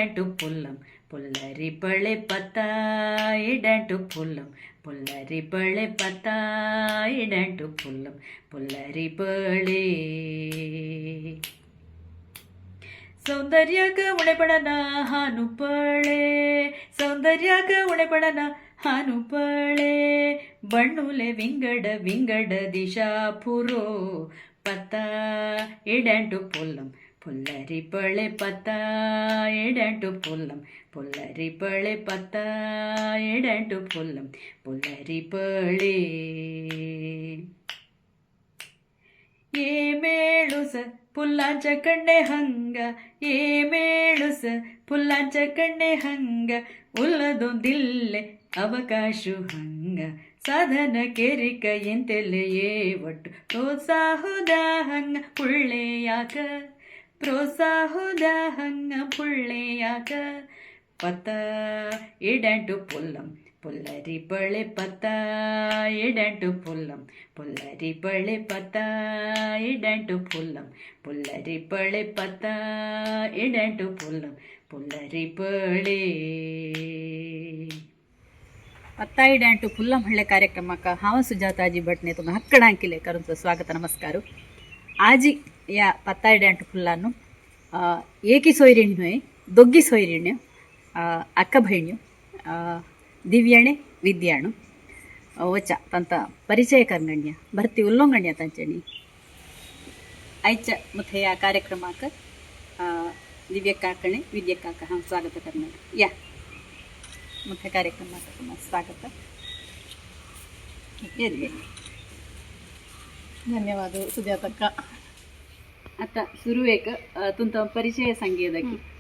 ಇಡಂಟು ಪುಲ್ಲಂ ಪುಲ್ಲರಿ ಬಳೆ ಪತ್ತ ಇಡಂಟು ಪುಲ್ಲಂ ಪುಲ್ಲರಿ ಬಳೆ ಪತ್ತ ಇಡಂಟು ಪುಲ್ಲಂ ಪುಲ್ಲರಿ ಬಳೆ ಸೌಂದರ್ಯಗ ಉಣೆಪಡನ ಹಾನು ಪಳೆ ಸೌಂದರ್ಯಗ ಉಣೆಪಡನ ಹಾನು ಪಳೆ ಬಣ್ಣುಲೆ ವಿಂಗಡ ವಿಂಗಡ ದಿಶಾಪುರೋ ಪತ್ತ ಇಡಂಟು ಪುಲ್ಲಂ ಪುಲ್ಲರಿ ಬಳೆ ಪತ್ತ ಇಡಂಟು ಪುಲ್ಲಂ ಪುಲ್ಲರಿ ಬಳೆ ಪತ್ತ ಇಡಂಟು ಪುಲ್ಲಂ ಪುಲ್ಲರಿ ಬಳೆ ಏ ಮೇಳುಸ ಪುಲ್ಲಾಂಚ ಕಣ್ಣೆ ಹಂಗ ಏ ಮೇಳುಸ ಪುಲ್ಲಾಂಚ ಕಣ್ಣೆ ಹಂಗ ಉಲ್ಲದೊಂದಿಲ್ಲೆ ಅವಕಾಶ ಹಂಗ ಸಾಧನ ಕೆರಿಕ ಎಂತೆಲ್ಲೆಯೇ ಒಟ್ಟು ಪ್ರೋತ್ಸಾಹದ ಹಂಗ ಪುಳ್ಳೆಯಾಕ ಪ್ರೋತ್ಸಾಹದ ಹಂಗ ಪುಳ್ಳೆಯಾಕ ಪತ್ತ ಇಡಂಟು ಪುಲ್ಲಂ ಪುಲ್ಲರಿ ಬಳೆ ಪತ್ತ ಇಡಂಟು ಪುಲ್ಲಂ ಪುಲ್ಲರಿ ಬಳೆ ಪತ್ತ ಇಡಂಟು ಪುಲ್ಲಂ ಪುಲ್ಲರಿ ಬಳೆ ಪತ್ತ ಇಡಂಟು ಪುಲ್ಲಂ ಪುಲ್ಲರಿ ಬಳೆ ಪತ್ತ ಇಡಂಟು ಪುಲ್ಲಂ ಹಳ್ಳೆ ಕಾರ್ಯಕ್ರಮಕ್ಕೆ ಹಾವ ಸುಜಾತಾಜಿ ಭಟ್ನೆ ತುಂಬ ಹಕ್ಕಡಾಂಕಿಲೆ ಕರುಂತ ಸ್ವಾಗತ ನಮಸ್ಕಾರ ಆಜಿ ಯಾ ಪತ್ತ ಇಡಂಟು ಪುಲ್ಲಾನು ಏಕಿ ಸೊಯ್ರಿಣ್ಯ ದೊಗ್ಗಿ ಸೊಯ್ರಿಣ್ಯ ಅಕ್ಕ ಬೈಣ್ಯು ದಿವ್ಯಣೆ ವಿದ್ಯಾಣು ವಚ ತಂತ ಪರಿಚಯ ಕರ್ಗಣ್ಯ ಭರ್ತಿ ಉಲ್ಲೋಂಗಣ್ಯ ತಂಚಣಿ ಐಚ ಮತ್ತೆ ಯಾ ಕಾರ್ಯಕ್ರಮಕ್ಕೆ ದಿವ್ಯ ಕಾಕಣೆ ವಿದ್ಯೆ ಕಾಕ ಹಾಂ ಸ್ವಾಗತ ಕರ್ನಾಡ ಯಾ ಮುಖ್ಯ ಕಾರ್ಯಕ್ರಮಕ್ಕೆ ತುಂಬ ಸ್ವಾಗತ ಧನ್ಯವಾದ ಸುಜಾತಕ್ಕ ಅತ್ತ ಶುರುವೇಕ ತುಂತ ಪರಿಚಯ ಸಂಗೀತಕ್ಕೆ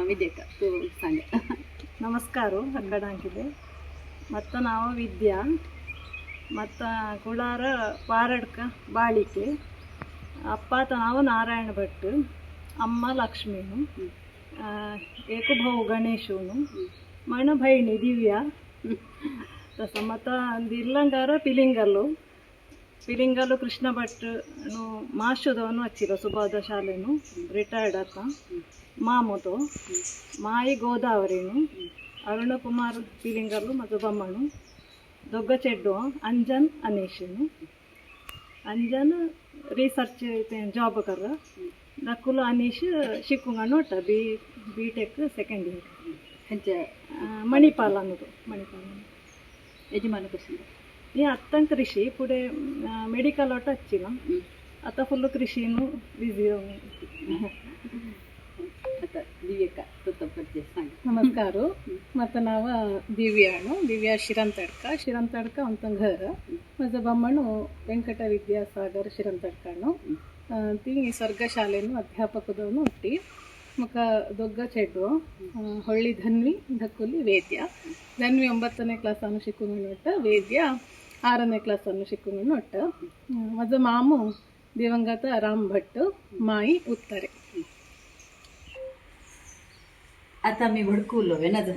ವಿದ್ಯಕ್ಕ ತು ಸಂಗ ನಮಸ್ಕಾರ ಹಗ್ಗಡಾಂಕಿದೆ ಮತ್ತು ನಾವು ವಿದ್ಯಾ ಮತ್ತು ಕುಳಾರ ಪಾರಡ್ಕ ಬಾಳಿಕೆ ಅಪ್ಪಾತ ನಾವು ನಾರಾಯಣ ಭಟ್ ಅಮ್ಮ ಲಕ್ಷ್ಮೀನು ಏಕುಭಾವು ಗಣೇಶನು ಮಣ ಭೈಣಿ ದಿವ್ಯಾ ತಸ ಮತ್ತು ಇರ್ಲಂಗಾರ ಪಿಲಿಂಗಲ್ಲು ಕೃಷ್ಣ ಭಟ್ ಮಾಶುದವನು ಹಚ್ಚಿರೋ ಸುಬೋಧ ಶಾಲೆನು ರಿಟೈರ್ಡ್ ಅಕ್ಕ ಮಾಮುದು ಮಾಯಿ ಗೋದಾವರಿನು ಅರುಣ ಕುಮಾರ್ ಪಿಲಿಂಗಲ್ಲು ಮತ್ತು ಬಮ್ಮನು ದೊಗ್ಗ ಚೆಡ್ಡು ಅಂಜನ್ ಅನೀಶನು ಅಂಜನ್ ರಿಸರ್ಚ್ ಜಾಬ್ ಕರ ನಕುಲು ಅನೀಶ್ ಶಿಕ್ಕುಂಗ ನೋಟ ಬಿ ಟೆಕ್ ಸೆಕೆಂಡ್ ಇಯರ್ ಹೆಂಚ ಮಣಿಪಾಲ್ ಅನ್ನೋದು ಮಣಿಪಾಲ್ ಯಜಮಾನ ಕೃಷಿ ಈ ಅತ್ತಂ ಕೃಷಿ ಪುಡೆ ಮೆಡಿಕಲ್ ಒಟ್ಟು ಹಚ್ಚಿನ ಅತ್ತ ಫುಲ್ಲು ಕೃಷಿನೂ ಬಿಸಿ ನಮಸ್ಕಾರ ಮತ್ತು ನಾವು ದಿವ್ಯಾ ಶಿರಂತಡ್ಕ ಅಂತ ಘರ ಮತ್ತು ಬಮ್ಮಣ್ಣು ವೆಂಕಟ ವಿದ್ಯಾಸಾಗರ್ ಶಿರಂತಡ್ಕಣ್ಣು ತೀ ಸ್ವರ್ಗ ಶಾಲೆನು ಅಧ್ಯಾಪಕದವನು ಹುಟ್ಟಿ ಮುಖ ದೊಗ್ಗ ಚೆಡ್ಡು ಹೊಳ್ಳಿ ಧನ್ವಿ ಧಕ್ಕುಲಿ ವೇದ್ಯ ಧನ್ವಿ 9ನೇ ಕ್ಲಾಸನ್ನು ಶಿಕ್ಕುಂಗಣ್ಣು ಒಟ್ಟ ವೇದ್ಯ 6ನೇ ಕ್ಲಾಸನ್ನು ಶಿಕ್ಕುಂಗಣ್ಣು ಒಟ್ಟ ಮತ್ತು ಮಾಮು ದಿವಂಗತ ರಾಮ್ ಭಟ್ ಮಾಯಿ ಉತ್ತರೆ आता मी भडकूलो वेनद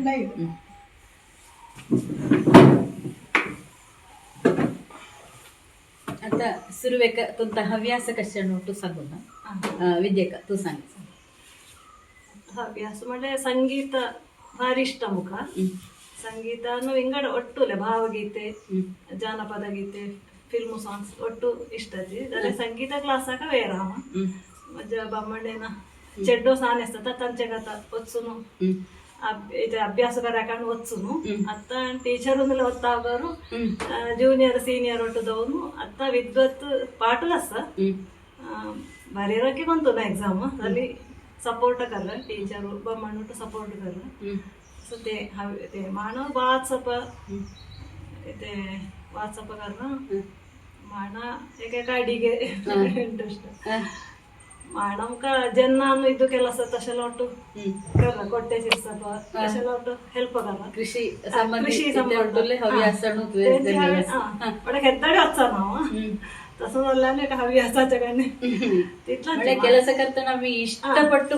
आता सुरुवेक तुंत हव्यास कशा नोटू सांगू ना विद्येक तू सांग ಹವ್ಯಾಸ ಮಳೆ ಸಂಗೀತ ಭಾರಿ ಇಷ್ಟ ಮುಖ ಸಂಗೀತನು ಇಂಗಡ ಒಟ್ಟುಲೆ ಭಾವಗೀತೆ ಜಾನಪದ ಗೀತೆ ಫಿಲ್ಮ್ ಸಾಂಗ್ಸ್ ಒಟ್ಟು ಇಷ್ಟತಿ ಅದೇ ಸಂಗೀತ ಕ್ಲಾಸ್ ಆಗ ವೇರಾಮ ಮಜ ಬಮ್ಮಣ್ಣೇನ ಚೆಡ್ಡೋ ಸಾನೆಸ್ತ ತಂಚೆಗತ ಒತ್ಸುನು ಇದು ಅಭ್ಯಾಸಗಾರ ಹಾಕೊಂಡು ಒತ್ಸುನು ಅತ್ತ ಟೀಚರ್ ಒಂದಲ್ಲ ಒತ್ತಾಗರು ಜೂನಿಯರ್ ಸೀನಿಯರ್ ಒಟ್ಟದವನು ಅತ್ತ ವಿದ್ವತ್ ಪಾಠಲಸ ಬರೀರೋಕೆ ಬಂತು ನಾ ಎಕ್ಸಾಮ್ ಅಲ್ಲಿ ಸಪೋರ್ಟ್ ಕರ ಟೀಚರ್ ಬಮ್ಮಣ್ಣು ಸಪೋರ್ಟ್ ಕರ ಸೊ ते माणव वाट्सअप ते वाट्सअप करना माणा एका ಅಡಿಗೆ ಇಂಟ್ರೆಸ್ಟ್ ಮಾಡಮ್ಕ ಜನ್ನಾನು ಇದು ಕೆಲಸ ತಶಲ ಒಟ್ಟು ಕರ ಕೊಟ್ಟೆ ಸಿರ್ಸಪ ತಶಲ ಒಟ್ಟು ಹೆಲ್ಪ್ ಕರ ಕೃಷಿ ಸಂಬಂಧದಲ್ಲಿ ಹವ್ಯಾಸನು ಒಡೆ ಹೆದ್ದಾಡಿ ಹಚ್ಚ ನಾವು तसं का हव्यासाच्या कडे तिथला ಕೆಲಸ करताना आम्ही इष्टपट्टू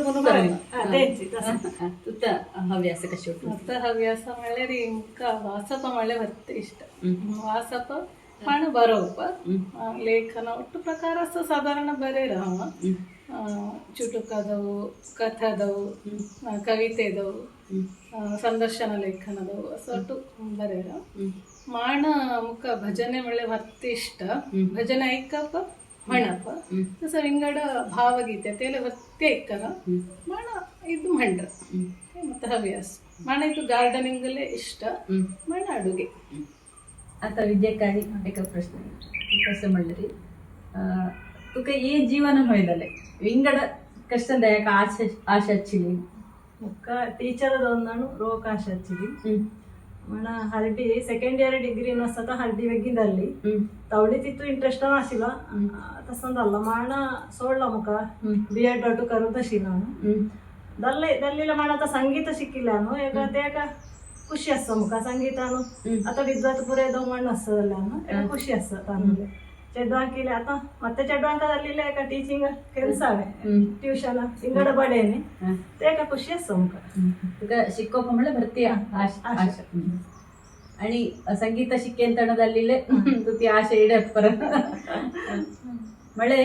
तुझा हव्यास कशी होतो हव्यास म्हणले री वासप म्हणले भरते इष्ट वासप पण बरोबर लेखन ಒಟ್ಟು ಪ್ರಕಾರ ಸಾಧಾರಣ ಬರೇ ರಾಮ ಚುಟುಕದವು, ಕಥದವು, ಕವಿತೆದವು, ಸಂದರ್ಶನ ಲೇಖನದವು ಅಸೊಟ್ಟು ಬರೆಯರ. ಮಾಣ ಮುಖ ಭಜನೆ ಒಳ್ಳೆ ಹೊತ್ತಿ ಇಷ್ಟ. ಭಜನೆ ಐಕಪ್ಪ ಮಣಪ್ಪ ಸ ವಿಂಗಡ ಭಾವಗೀತೆ ತೇಲೆ ಹೊತ್ತಿ ಐಕ್ಕನ ಮಾಣ ಇದು ಮಂಡ್ರ ಮತ್ತೆ ಹವ್ಯಾಸ. ಮಾಣ ಇದು ಗಾರ್ಡನಿಂಗಲ್ಲೇ ಇಷ್ಟ. ಮಾಣ ಅಡುಗೆ आता विद्याकारी एक प्रश्न कसं म्हणलं तुका ये जीवन होयदले विंगड कष्टदायक आशा आशिली ಮುಖ ಟೀಚರ್ ಒಂದಾನು ರೋಗ ಆಶೆ ಹಚ್ಚಿದಿ ಮಣ ಹರಡಿ ಸೆಕೆಂಡ್ ಇಯರ್ ಡಿಗ್ರಿ ಸತ ಹರಡಿ ವೆಗ್ಗಿದಲ್ಲಿ ತವಳಿತಿತ್ತು ಇಂಟ್ರೆಸ್ಟ್ ಆಸಿಲ್ಲ ತಸಂದಲ್ಲ ಮಾಣ ಸೋಳ್ಳ ಮುಖ ಬಿ ಎಡ್ ಅಟ್ಟು ಕರುದಶಿ ನಾನು ದಲ್ಲಿಲ ಮಾಡತ ಸಂಗೀತ ಸಿಕ್ಕಿಲ್ಲಾನು ಏಕ ಖುಷಿ ಅಸ್ಸ ಮುಖ ಸಂಗೀತಾನು ಅಥವಾ ವಿದ್ವತ್ ಪುರೇದ ಮಣ್ಣು ಅಸ್ತದಲ್ಲಾನು ಖುಷಿ ಅಸ್ತ ತಾನು ಚೆಡ್ವಾಂಕಿಲೆ ಆತ ಮತ್ತೆ ಚೆಡ್ವಾಂಕದಲ್ಲಿ ಏಕ ಟೀಚಿಂಗ್ ಕೆಲಸವೇ ಟ್ಯೂಷನ್ ಇಂಗಡ ಬಡೇನೆ ಏಕ ಖುಷಿ ಅಸ್ತ ಮುಖ तुका शिकोवप म्हणल्यार भरती आशा आणि संगीत शिकेंतणदल्लीले तू ती आशा इडत परत म्हळे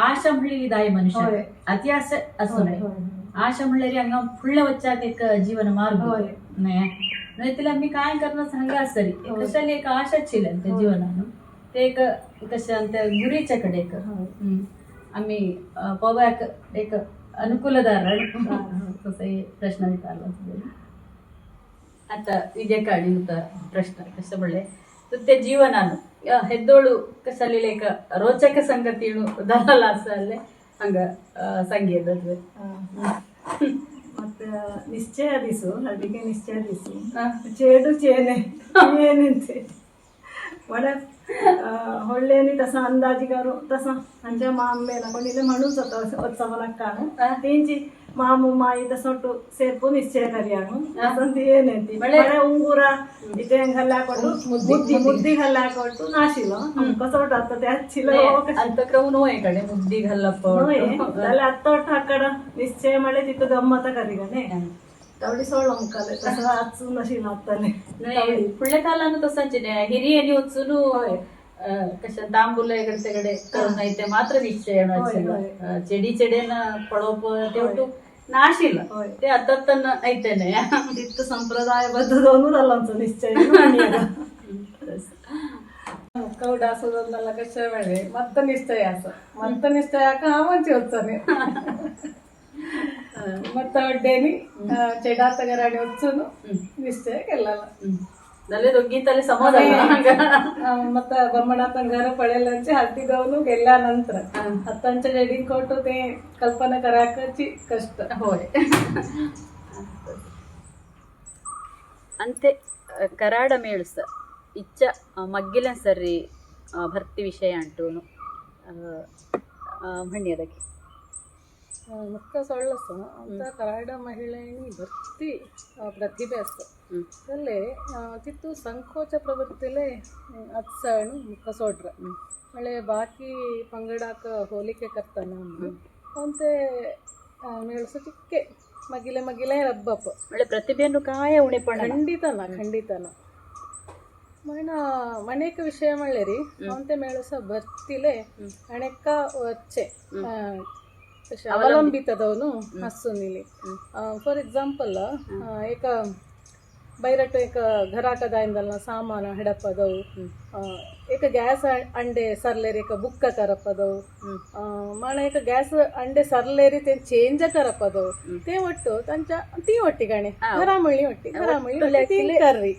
आशा म्हणलेली दाय मनुष्य अति आशा असो नाही आशा म्हणल्यारी हांगा फुडल्या वच्चाक एक जीवन मार्ग नाही तिला मी काय करणार सांगा असतली कशाली एक आशा आशिल्ली त्या जीवनान ते एक कशा त्या गुरीच्या कडे एक आम्ही पवाक एक अनुकूलदार तसं प्रश्न विचारला आता विजयकाळी होता प्रश्न कसं म्हणले तर ते जीवनानं ಹೆದ್ದೋಳು ಕಸಲಿಲ್ಲ ಈಗ ರೋಚಕ ಸಂಗತಿಗಳು ದಲಾಲ ಅಲ್ಲೇ ಹಂಗ ಸಂಗೀತದ ಮತ್ತೆ ನಿಶ್ಚಯ ದಿಸು ಅಡಿಗೆ ನಿಶ್ಚಯ ದಿಸು ಚೇಡು ಚೇನೆ ಏನಂತೆ ಒಡ ಹೊಳ್ಳೇನಿ ತಸ ಅಂದಾಜಿಗಾರು ತಸ ಅಂಜ ಮಾಮೇನ ಕೊಂಡಿಲೆ ಮಣುಸ उत्सवनक्कानु तींची मामू माई तसोटು ಸೇರ್ಪು ನಿಶ್ಚಯ ಕರಿಯಾನು ಅದಂತ ಏನಂತಿ ಮಳೆ ಉಂಗುರ ಇತೆ ಹಲ್ಲಾಕೊಂಡು ಮುದ್ದಿ ಹಲ್ಲಾಕೊಂಡು ನಾಶಿಲ ಕಸೋಟ ಅತ್ತತೆ ಹಚ್ಚಿಲ ಅಂತ ಕ್ರೌನು ಹೋಯ್ ಕಡೆ ಮುದ್ದಿ ಹಲ್ಲಪ್ಪ ಅಲ್ಲ ಅತ್ತೋಟ ಅಕ್ಕಡ ನಿಶ್ಚಯ ಮಳೆ ತಿತ್ತು ಗಮ್ಮತ ಕರಿಗನೆ तवडी सोळ मुखाले तसं आजून नशीन आत्ताने फुडल्या कालानं तसांचे हिरियनी वचून कशा तांबूल इकडे करून ते मात्र निश्चय ಚೆಡಿ ಚೆಡೆನ ಪಳೋಪ तेवटू ನಾಶಿಲ್ಲ ते आता ಐತೆನೆ ಇತ್ತು ಸಂಪ್ರದಾಯಬದ್ಧದವನು ಅಲ್ಲಂತ ನಿಶ್ಚಯ ಕೌಡ ಹಾಸೋದನ್ನೆಲ್ಲ ಕಷ್ಟ ಬೇಡ ಮತ್ತೆ ನಿಶ್ಚಯ ಆಸ ಮತ್ತೆ ನಿಶ್ಚಯ ಹಾಕ ಮಂಚಿ ಹೋಗ್ತಾನೆ ಮತ್ತೆ ಒಡ್ಡೇನಿ ಚೆಡಾತ ಗರಾಣಿ ಹೊಚ್ಚುನು ನಿಶ್ಚಯ ಗೆಲ್ಲಲ್ಲ ನಲ್ಲೆ ದೊಗ್ಗಿತಲ್ಲಿ ಸಮಾಧಾನ ಮತ್ತೆ ಬೊಮ್ಮಡಾತ घर पळेलांचे हल्दीगावनु गेल्या नंतर आतांच्या जेडीन कोटू ते कल्पना करायची कष्ट होय ಅಂತೆ ಕರಾಡ ಮೇಳುಸ ಇಚ್ಚ ಮಗ್ಗಿಲೆನ್ ಸರ್ರಿ ಭರ್ತಿ ವಿಷಯ ಅಂಟೂನು म्हणण्यादಕ್ಕೆ ಮುಖ ಸೊಳ್ಳಸ ಅಂತ ಕರಾಡ ಮಹಿಳೆನಿ ಭರ್ತಿ ಪ್ರತಿಭೆ असत त्याले तितू संकोच प्रवृत्तीले अत्सणू मुख सोड्र मळे बाकी पंगडाक होलिके करताना अंते मेळसो चिक्के मगिले मगिले रब्बप मळे प्रतिभेनु काय उणेपण ಖಂಡಿತನ ಮಣ ಅನೇಕ ವಿಷಯ ಮಳ್ಳೆರಿ ಅಂತೆ ಮೇಳಸ ಭರ್ತಿಲೆ ಅಣೆಕ್ಕ ವಚ್ಚೆ ಅವಲಂಬಿತದವನು ಹಸುನಿಲಿ ಫಾರ್ ಎಕ್ಸಾಂಪಲ್ एक बैरट एक घराकदायंदल सामान हिडपदವು एक गॅस अंडे सरलेरी एक बुक्क करपदವು माण एक गॅस अंडे सरलेरी ते चेंज करपदವು ते ಒಟ್ಟು ತಂಚ ती ಒಟ್ಟಿगाणे घरामळी ಒಟ್ಟಿ कररी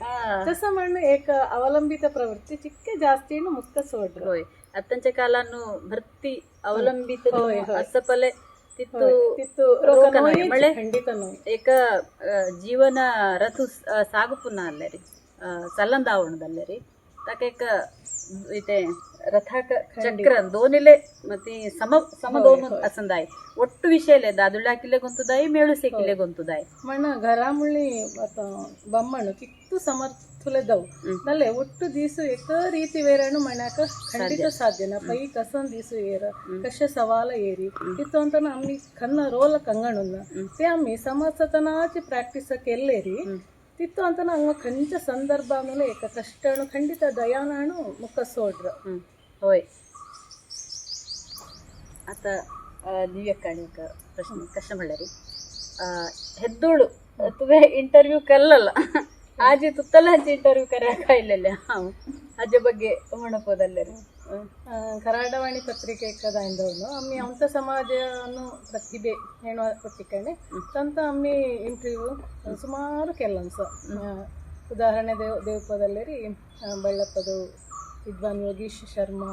तसं म्हणणं एक अवलंबित प्रवृत्ती चिक्के जास्तीनं मुक्त सोड होय आतांच्या कालानु भरती अवलंबित असं पले तित्तू मळे ಖಂಡಿತ ನೋಯ್ एक जीवन रथु सागु पुन्हा ಅಲ್ಲೇ ರೀ ಸಲ್ಲಂದಾವಣದಲ್ಲೇ ರೀ ताका एक इथे रथाक चक्र दोन्हीले मती सम दोन असंदाय ಒಟ್ಟು ವಿಷಯಲೆ ದಾದುಳಾಕಿಲೆ ಗೊಂತುದಾಯಿ ಮೇಳು ಸೇಕಿಲೆ ಗೊಂತುದಾಯಿ ಮಣ್ಣ घरामुळी आता ಬಮ್ಮಣ್ಣು ಚಿಕ್ಕು ಸಮರ್ಥುಲೆದವು ನಲ್ಲೆ ಒಟ್ಟು ದೀಸು ಏಕ ರೀತಿ ವೇರಣು ಮಣ್ಣಾಕ ಖಂಡಿತ ಸಾಧ್ಯನ ಪೈ ಕಸನ್ ದೀಸು ಏರ ಕಶ ಸವಾಲ ಏರಿ ಇತ್ತು ಅಂತ आम्ही खन्न रोल कंगणुन्न ते आम्ही समर्थतनाची प्रॅक्टिस केलेरी तिथं ಅಂತ ಹಂಗ ಖಂಚ ಸಂದರ್ಭ ಆಮೇಲೆ ಏಕ ಕಷ್ಟನು ಖಂಡಿತ ದಯಾನಾನು ಮುಖ ಸೋಡ್ರ होय आता ದಿವ್ಯಕಾಣಿಕ ಪ್ರಶ್ನೆ ಕಷ್ಟ ಮಳ್ಳರಿ ಹೆದ್ದೋಳು ತುವೆ ಇಂಟರ್ವ್ಯೂ ಕಲ್ಲಲ್ಲ ಆಜಿ ತುತ್ತಲ ಹಂಚಿ ಇಂಟರ್ವ್ಯೂ ಕರೆಯಕ ಇಲ್ಲಲ್ಲ ಅಜ್ಜ ಬಗ್ಗೆ ಮಣಪೋದಲ್ಲರಿ ಕರಾಡವಾಣಿ ಪತ್ರಿಕೆ ಕದಾಯಿಂದವನು ಅಮ್ಮಿ ಅಂಥ ಸಮಾಜನು ಪ್ರತಿಭೆ ಹೇಳುವ ಕೊಟ್ಟಿಕಣೆ ತಂತ ಅಮ್ಮಿ ಇಂಟರ್ವ್ಯೂ ಸುಮಾರು ಕೆಲಸ ಉದಾಹರಣೆ ದೇವಪದಲ್ಲರಿ ಬಳ್ಳಪ್ಪದು ವಿದ್ವಾನ್ ಯೋಗೀಶ್ ಶರ್ಮಾ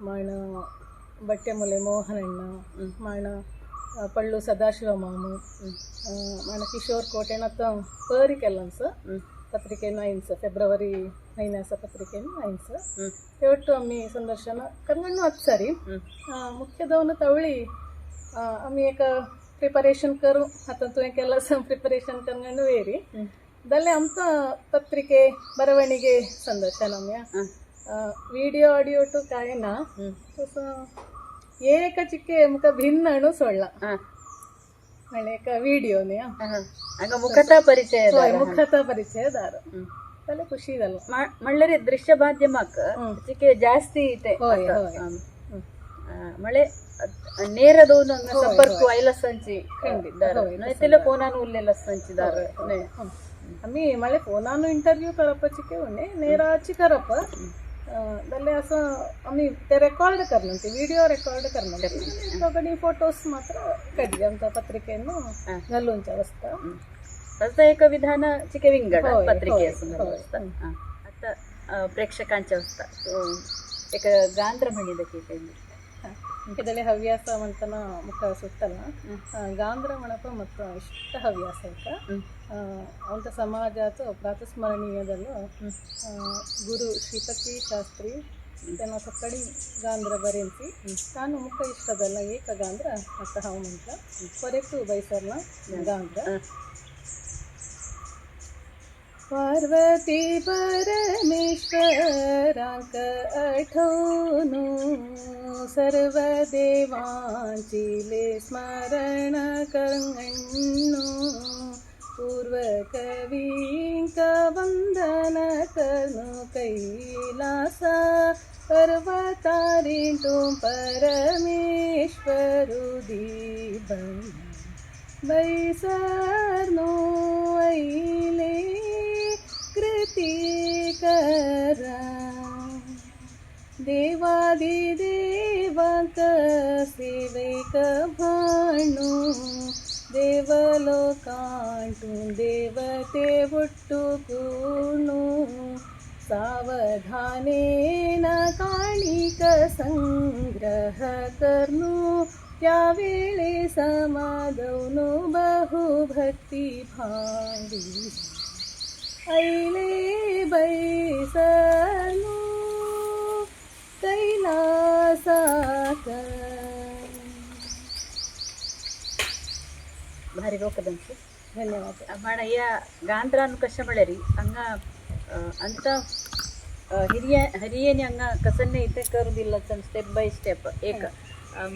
ಮಾಣ ಬಟ್ಟೆಮೂಲೆ ಮೋಹನಣ್ಣ ಮಾಣ ಪಳ್ಳು ಸದಾಶಿವ ಮಾಮು ಮಾಣ ಕಿಶೋರ್ ಕೋಟೆನತ್ತ ಪೇರಿ ಕೆಲಸ ಪತ್ರಿಕೆಯನ್ನು ಐನ್ಸ ಫೆಬ್ರವರಿ 9 ಪತ್ರಿಕೆಯನ್ನು ಐನ್ಸ ಒಟ್ಟು ಅಮ್ಮಿ ಸಂದರ್ಶನ ಕರ್ಗಣ್ಣು ಹತ್ತು ಸರಿ ಮುಖ್ಯದವನು ತವಳಿ ಅಮ್ಮಿ ಏಕ ಪ್ರಿಪರೇಷನ್ ಕರು ಹತ್ತಂತು ಕೆಲಸ ಪ್ರಿಪರೇಷನ್ ಕರ್ಗಣ್ಣು ವೇರಿ ದಲ್ಲೇ ಅಂತ ಪತ್ರಿಕೆ ಬರವಣಿಗೆ ಸಂದರ್ಶನ ಅಮ್ಯ ವಿಡಿಯೋ ಆಡಿಯೋ ಟು ಕಾಯನ ಏಕ ಚಿಕ್ಕೆ ಮುಖ ಭಿನ್ನಣು ಸೊಳ್ಳ ಅನೇಕ ವಿಡಿಯೋನೇ ಮುಖತಾ ಪರಿಚಯ ಮುಖತ ಪರಿಚಯದಾರ ತಲೆ ಖುಷಿ ಇದಲ್ಲ ಮಳ್ಳರಿ ದೃಶ್ಯ ಮಾಧ್ಯಮಕ್ಕ ಚಿಕ್ಕೆ ಜಾಸ್ತಿ ಐತೆ ಮಳೆ ನೇರದವನು ಸಂಪರ್ಕ ಐಲಸ್ ಹಂಚಿ ಖಂಡಿತ ಫೋನಾನು ಉಲ್ಲೆಲ್ಲ ಹಂಚಿದಾರ ಅಮ್ಮಿ ಮಳೆ ಫೋನಾನು ಇಂಟರ್ವ್ಯೂ करप चिके उन्हें नेराची करप दल्ले असं आम्ही ते रेकॉर्ड करणार व्हिडिओ रेकॉर्ड करणार सगळी फोटोस मात्र कधी आमच्या पत्रिकेनं घालूनच्या अवस्था तसं एक विधान चिके विंगड पत्रिके आता प्रेक्षकांच्या अवस्था एक गांध्र म्हणिदಕ್ಕೆ ಇದರಲ್ಲಿ ಹವ್ಯಾಸ ಮಂತನ ಮುಖ ಸುತ್ತಲ್ಲ ಗಾಂಧ್ರ ಮಣಪ ಮತ್ತು ಇಷ್ಟ ಹವ್ಯಾಸ ಐತ ಅಂತ ಸಮಾಜಾತ ಪ್ರಾತಸ್ಮರಣೀಯದಲ್ಲೂ ಗುರು ಶ್ರೀಪತಿ ಶಾಸ್ತ್ರಿ ತನ್ನ ಸಕ್ಕಡಿ ಗಾಂಧ್ರ ಬರೆಂತಿ ನಾನು ಮುಖ ಇಷ್ಟದಲ್ಲ ಏಕ ಗಾಂಧ್ರ ಮತ್ತು ಹಾವು ಮಂತ್ರ ಹೊರತು ಬೈಸರ್ಲ ಗಾಂಧ್ರ पार्वती परमेश्वरांक आठवणू सर्व देवांचिले स्मरण करणू पूर्व कवींक वंदन करणू कैलासा पर्वतारिंटू परमेश्वरू दीबन बैसरनो ऐले कृती करा देवादिदेवांत सेवैक भाणू देवलोकांटून देवते हुट्टुकूणू सावधानेन काणिक संग्रह करनू त्यावेळे समाधवनु बहुभक्ती भावी ऐले बैसनु कैलासाक भारी रोकದಂತೆ धन्यवाद ಮಾಡ ಯಾ ಗಾಂಧ್ರಾನು ಕಷ್ಟ ಮಳೆರಿ ಹಂಗ ಅಂತ ಹಿರಿಯೇನಿ ಹಂಗ ಕಸನ್ನೇ ಇತ್ತೆ ಕರುದಿಲ್ಲ ಸ್ಟೆಪ್ ಬೈ ಸ್ಟೆಪ್ ಏಕ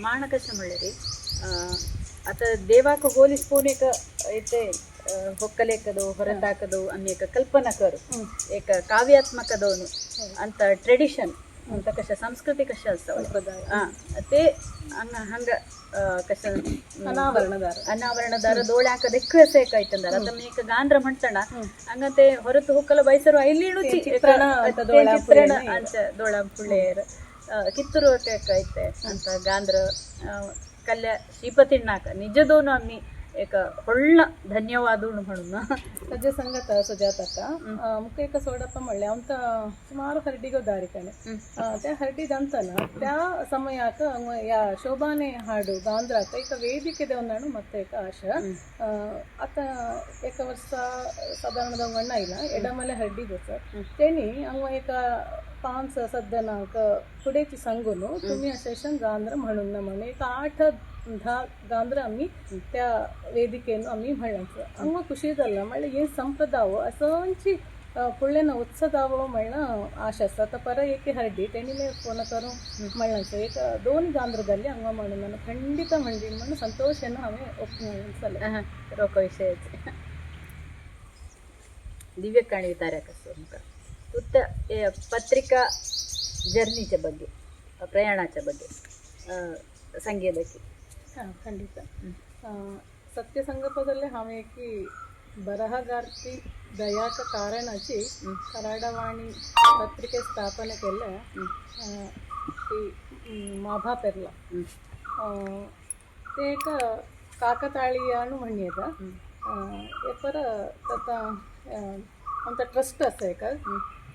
ಮಾಣ ಕಷ್ಟ ಮಳೆರಿ आता देवाक होलिस्पोन एक इथे ಹೊಕ್ಕಲೇಕದು ಹೊರತಾಕದು ಅನ್ನೇಕ ಕಲ್ಪನಾ ಕರು ಏಕ ಕಾವ್ಯಾತ್ಮಕದವನು ಅಂತ ಟ್ರೆಡಿಷನ್ ಅಂತ ಕಷ್ಟ ಸಂಸ್ಕೃತಿ ಕಷ್ಟ ते ಹಂಗ ಕಷ್ಟ ಅನಾವರಣದಾರ ದೋಳೆ ಹಾಕದ ఎక్కువ ಸೇಕ ಐತಂದಾರ ಅದ ಮೇಕ ಗಾಂಧ್ರ ಮಂಟಣ ಹಂಗಂತೆ ಹೊರತು ಹೊಕ್ಕಲ ಬೈಸರು ಐಲಿಣು ಚಿತ್ರಣ ಅಂತ ದೋಳ ಪುಳ್ಳೆಯರು ಕಿತ್ತೂರು ಐತೆ ಅಂತ ಗಾಂಧ್ರ ಕಲ್ಯ ಶ್ರೀಪತಿನಾಕ ನಿಜದೋನು ಅಮ್ಮಿ एक ಹೊಳ್ಳ ಧನ್ಯವಾದಗಳು म्हणून सज्जे संगत सुजाताक मुख्य एक सोडप्प म्हणले आमचा सुमाರು हरडिगो दारी कणे त्या हरडिದಂತನ त्या ಸಮಯಕ್ಕೆ या ಶೋಭಾನೆ ಹಾಡು ಗಾಂಧ್ರಾಕ एक ವೇದಿಕೆ ದೇವನಾಡು ಮತ್ತೆ एक ಆಶಾ आता एक वर्ष साधारण गण्ण ಇಲ್ಲ ಎಡಮಲೆ हरडिगो सर तेनी अंग एक 5 सद्दनाक पुढेची सांगून तुम्ही सेशन गांध्र म्हणून म्हणे एक 8-10 गांध्र आम्ही त्या वेदिकेनं आम्ही म्हणायचं अंग खुशी झाला म्हणलं हे संपदावं असंची पुढल्यानं उत्सदावं म्हणलं आशा असतं आता पर एक हरडी त्यांनी फोन करून म्हणायचं एक 2 गांध्रದಲ್ಲಿ अंग म्हणून ನಾನು ಖಂಡಿತ म्हणजे म्हणून ಸಂತೋಷನ आम्ही ಒಪ್ಪಿಕೊಳ್ಳಲ್ಲ रोक विषयाचे दिव्यकाणी तारकसो तुत्त पत्रिका जर्नीच्या ಬಗ್ಗೆ ಪ್ರಯಾಣಾच्या ಬಗ್ಗೆ ಸಂಗೀತಕ್ಕೆ ಹಾಂ ಖಂಡಿತ. सत्य संगपदले हांवें की बरहगार्ती दयाक कारणाची कराडवाणी पत्रिके स्थापने केले ती माभा पेरला. ते एक काकताळीय अणू म्हणयेता एपर आता आमचा ट्रस्ट आसा एक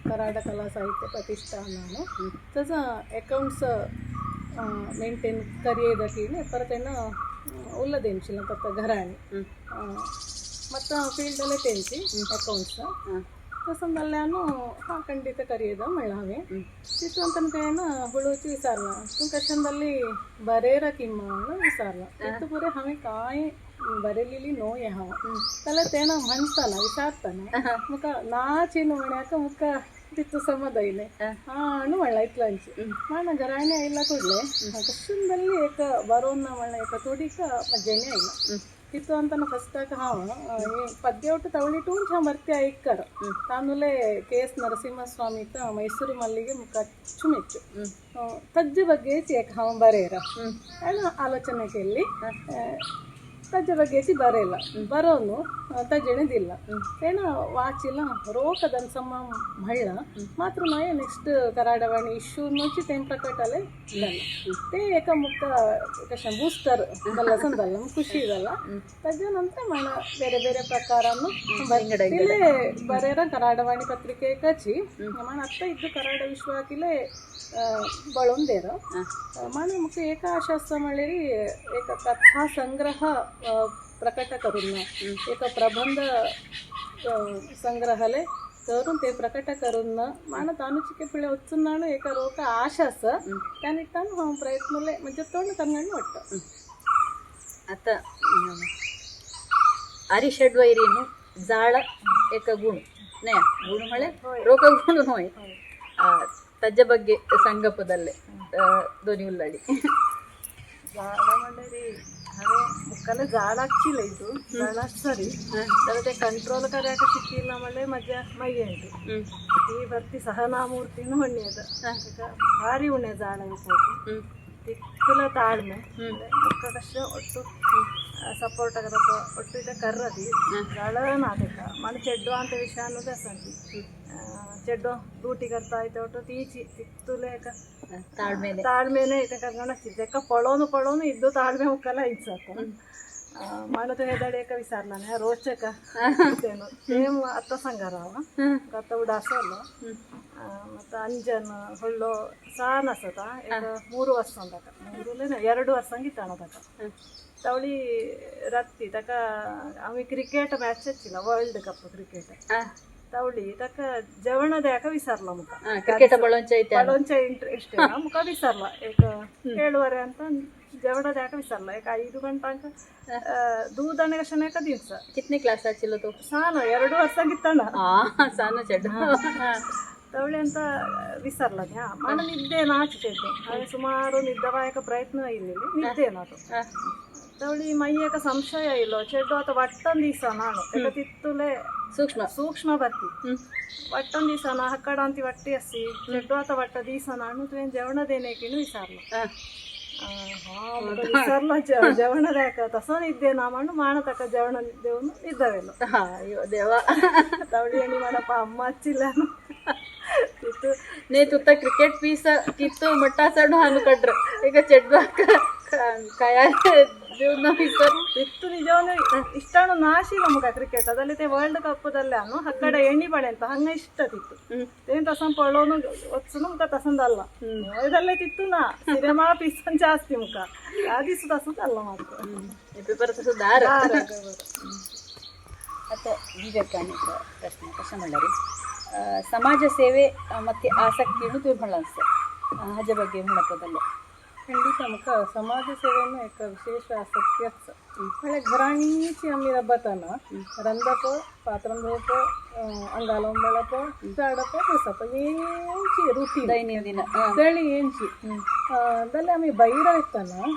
कराड कला साहित्य प्रतिष्ठान म्हणून त्याचा अकाउंट्स मेंटेन करियेदा कीन एपर तेना ಉಲ್ಲದೇಂಚಿಲ್ಲ ತತ್ತ ಘರಾಣಿ ಮತ್ತು ಫೀಲ್ಡಲ್ಲೇ ತೆಂಚಿ ಅಕೌಂಟ್ಸ್ ತಸಂದಲ್ಲಾನು ಹಾಂ ಖಂಡಿತ ಕರಿಯದ ಮಳ್ಳಾವೆ ಚಿತ್ತು ಅಂತನಕೇನ ಹುಳುಚಿ ವಿಚಾರಲ तुम कशनದಲ್ಲಿ ಬರೇರ ಕಿಮ್ಮವನ್ನು ವಿಚಾರಲ ಇತ್ತು ಪೂರೆ ಹಮೆ ಕಾಯಿ ಬರೆಲಿಲಿ ನೋಯೆ ಹಾವ ತಲೆ ತೇನ ಮನ್ಸ್ತಾನ ವಿಚಾರ್ತಾನ ಮುಖ ನಾಚಿನ ಮಣ್ಯಾಕ ಮುಖ ತಿತ್ತು ಸಮದೈಲೆ ಹಾನು ಮಳ್ಳ ಇತ್ಲಂಚಿ ಮಾಣ ಗರಾಣೆ ಇಲ್ಲ ಕೊಡ್ಲೆ ಕಷ್ಟದಲ್ಲಿ ಏಕ ಬರೋನ್ನ ಮಳ್ಳ ಏಕ ತೋಡಿಕ ಮಜ್ಜನೆ ಇಲ್ಲ ತಿತ್ತು ಅಂತನ ಫಸ್ಟಾಕ ಹಾವ ಪದ್ಯ ಒಟ್ಟು ತವಳಿಟು ಚ ಮರ್ತ್ಯ ಇಕ್ಕರ ತಾನುಲೆ ಕೆ ಎಸ್ ನರಸಿಂಹಸ್ವಾಮಿತ ಮೈಸೂರು ಮಲ್ಲಿಗೆ ಮುಖ ಅಚ್ಚುಮೆಚ್ಚು ತಜ್ಜ ಬಗ್ಗೆ ಏಕ ಹಾವ ಬರೇರ ಅಲ್ಲ ಆಲೋಚನೆ ಕೇಳಿ ತಜ್ಜ ಬಗ್ಗೆ ಬರೆಯಲ್ಲ ಬರೋನು ತಜ್ಜೆಣದಿಲ್ಲ ಏನ ವಾಚಿಲ್ಲ ರೋಕದನ್ ಸಮ ಮಳ್ಳ ಮಾತ್ರ ನಾಯ ನೆಕ್ಸ್ಟ್ ಕರಾಡವಾಣಿ ಇಶ್ಯೂ ನುಚ್ಚಿ ತೆನ್ ಪ್ರಕಟಲೆ ಇಲ್ಲ ते एका मुख कशा बूस्टर बल्ला संदಲ್ಲ ಖುಷಿ ಇದಲ್ಲ ತಜ್ಜ ನಂತರ ಮಣ ಬೇರೆ ಬೇರೆ ಪ್ರಕಾರನು ಬರ್ತಿಲೆ ಬರೆರ ಕರಾಡವಾಣಿ ಪತ್ರಿಕೆ ಕಚಿ ಮಣ ಅತ್ತ ಇದ್ದು ಕರಾಡ ವಿಶ್ವಾಕಿಲೆ ಬಳೊಂದೇರ ಮಣ ಮುಖ ಏಕ आशास्त्र मळेरी एक कथा संग्रह प्रकट करून एक प्रबंध संग्रहालय करून ते प्रकट करून मान तानुचिके पिळे वचून एक रोक आशास त्यानिमित्तान हांव प्रयत्नले म्हणजे तोंड करंगण वाटतं. आता आरी षड्वैरीनु जाळ एक गुण ನೇ ಗುಣ ಮಳೆ ರೋಗ ಗುಣ ಹೋಯ್ ತಜ್ಜ ಬಗ್ಗೆ ಸಂಗಪದಲ್ಲೇ ಧ್ವನಿ ಉಳ್ಳಾಡಿ जाळ म्हणल्यारी हांवें मुखाल्ले जाळ हाडचिल्लें हितू जाळ सरी जाल्यार तें कंट्रोल कराक शिकिल्लो म्हणल्यार म्हाज्या माययेंत ती भरती सहनामूर्तीन म्हणयेता ताका भारी उणें जाळ येवपाक ತಿಕ್ಕಲ ತಾಳ್ಮೆ ಮುಖ ಕಷ್ಟ ಒಟ್ಟು ಸಪೋರ್ಟ್ ಆಗದಪ್ಪ ಒಟ್ಟು ಇದು ಕರ್ರದಿ ಜಾಳನ ಅದಕ್ಕ ಮನೆ ಚೆಡ್ಡು ಅಂತ ವಿಷಯ ಅನ್ನೋದು ಅಸಂತಿ ಚೆಡ್ಡು ಡ್ಯೂಟಿ ಕರ್ತಾ ಐತೆ ಒಟ್ಟು ತೀಚಿ ತಿತ್ತುಲೇಕ ತಾಳ್ಮೆನೆ ಐತೆ ಕರ್ಕೊಂಡೋಗ್ತಿದ್ದೆ ಪಳೋನು ಇದ್ದು ತಾಳ್ಮೆ ಮುಕ್ಕಲ್ಲ ಇನ್ಸತ್ತ ಮಾಡದು ಹೆದಾಡಿಯಕ ವಿಚಾರಲಾನೆ ರೋಚಕ ಸೇಮ್ ಅತ್ತ ಸಂಗಾರವ ಗತ್ತ ಉಡಾಸಲ್ಲ ಮತ್ತು ಅಂಜನ್ ಹೊಳ್ಳು ಸಾನ್ ಅಸತ ಈಗ 3 ವರ್ಷ ಅಂದಕ 2 ವರ್ಷ ಗಿತ್ತಾಣದಕ ತವಳಿ ರತ್ತಿ ತಕ ಆమె ಕ್ರಿಕೆಟ್ ಮ್ಯಾಚ್ ಹಚ್ಚಿಲ್ಲ ವರ್ಲ್ಡ್ ಕಪ್ ಕ್ರಿಕೆಟ್ ತವಳಿ ತಕ ಜವಣದ ಯಾಕ ವಿಚಾರಲ್ಲ ಮುಖ ಕ್ರಿಕೆಟ್ ಬಳೊಂಚ ಇಂಟ್ರೆಸ್ಟ್ ಮುಖ ವಿಚಾರಲ್ಲ ಈಗ 7:30 ಅಂತ जेवणात याका विसरला एक 5 ಗಂಟೆ दूध आणि कशाने का दिवस कितने क्लास आचिलो तो सानो 2 ವರ್ಷ ಗಿತ್ತಣ್ಣ ಸಾನ ಚೆಡ್ಡು ತವಳಿ ಅಂತ ವಿಸರ್ಲ ಮಾಡ ನಿದ್ದೆ ನಾಚಿದ್ದು ಹಾಗೆ ಸುಮಾರು ನಿದ್ದವಾಯಕ ಪ್ರಯತ್ನ ಇಲ್ಲಿ ನಿದ್ದೆ ನಾತು ತವಳಿ ಮೈಯಕ ಸಂಶಯ ಇಲ್ಲೋ ಚೆಡ್ಡು ಅಥವಾ ಒಟ್ಟೊಂದು ದಿವಸ ನಾನು ತಿತ್ತುಲೆ ಸೂಕ್ಷ್ಮ ಬರ್ತಿ ಒಟ್ಟೊಂದು ದಿವಸ ನಾ ಹಕ್ಕಡ ಅಂತಿ ಒಟ್ಟಿ ಹಸಿ ಚೆಡ್ಡು ಅಥವಾ ಒಟ್ಟ ದಿವಸ ನಾನು ತುವೇನು ಜವಣದೇನೇಕಿನು ವಿಸಾರ್ಲ ವಿಸರ್ಲ ಜವಣದ ಯಾಕ ತಸನ ಇದ್ದೆ ನಾ ಮಣ್ಣು ಮಾಣ ತಕ್ಕ ಜವಣ ನಿದ್ದೇವನು ಇದ್ದವೆಲ್ಲ ಅಯ್ಯೋ ದೇವ ತವಳಿ ಎಣ್ಣಿ ಮಾಡಪ್ಪ ಅಮ್ಮ ಹಚ್ಚಿಲ್ಲ ತಿತ್ತು ನೇ ತುತ್ತ ಕ್ರಿಕೆಟ್ ಪೀಸ ಕಿತ್ತು ಮಟ್ಟ ಸಣ್ಣ ಹಾಲು ಕಟ್ರು ಈಗ ಚೆಡ್ಡು ಕಯ ಜೀವನ ಪೀಸರು ತಿತ್ತು ನಿಜವನ್ನ ಇಷ್ಟಾನು ನಾಶಿಲ್ಲ ಮುಖ ಕ್ರಿಕೆಟ್ ಅದಲ್ಲದೆ ವರ್ಲ್ಡ್ ಕಪ್ದಲ್ಲಿ ಅನ್ನು ಹಕ್ಕಡ ಎಣ್ಣಿ ಬಳೆ ಅಂತ ಹಂಗ ಇಷ್ಟ ತಿತ್ತು ಏನ್ ತಸನ್ ಪಳೋನು ಒತ್ಸನು ಮುಖ ತಸಂದಲ್ಲ ಇದಲ್ಲೇ ತಿತ್ತು ನಾ ಸಿನಿಮಾ ಪೀಸನ್ ಜಾಸ್ತಿ ಮುಖ ಯಾದಿಸು ತಸಂದಲ್ಲ ಮಾತ್ರ ಪೇಪರ್ ತಸದಾರ आता विवेकानिक प्रश्न कशा म्हणणारी समाज सेवे ಮತ್ತು ಆಸಕ್ತಿಯನ್ನು तुम्ही ಅನ್ಸುತ್ತೆ ह्याच्या ಬಗ್ಗೆ म्हणतोदಲ್ಲ खंडित मुख समाज सेवेनं एक विशेष आसक्ती असतं म्हणजे घराणीची आम्ही रबताना रंदप पात्रंदप अंगालंबळप झाडप पुसप यांची रुटीन दैनंदिन दळी यांची जाल्यार आमी बैर वयताना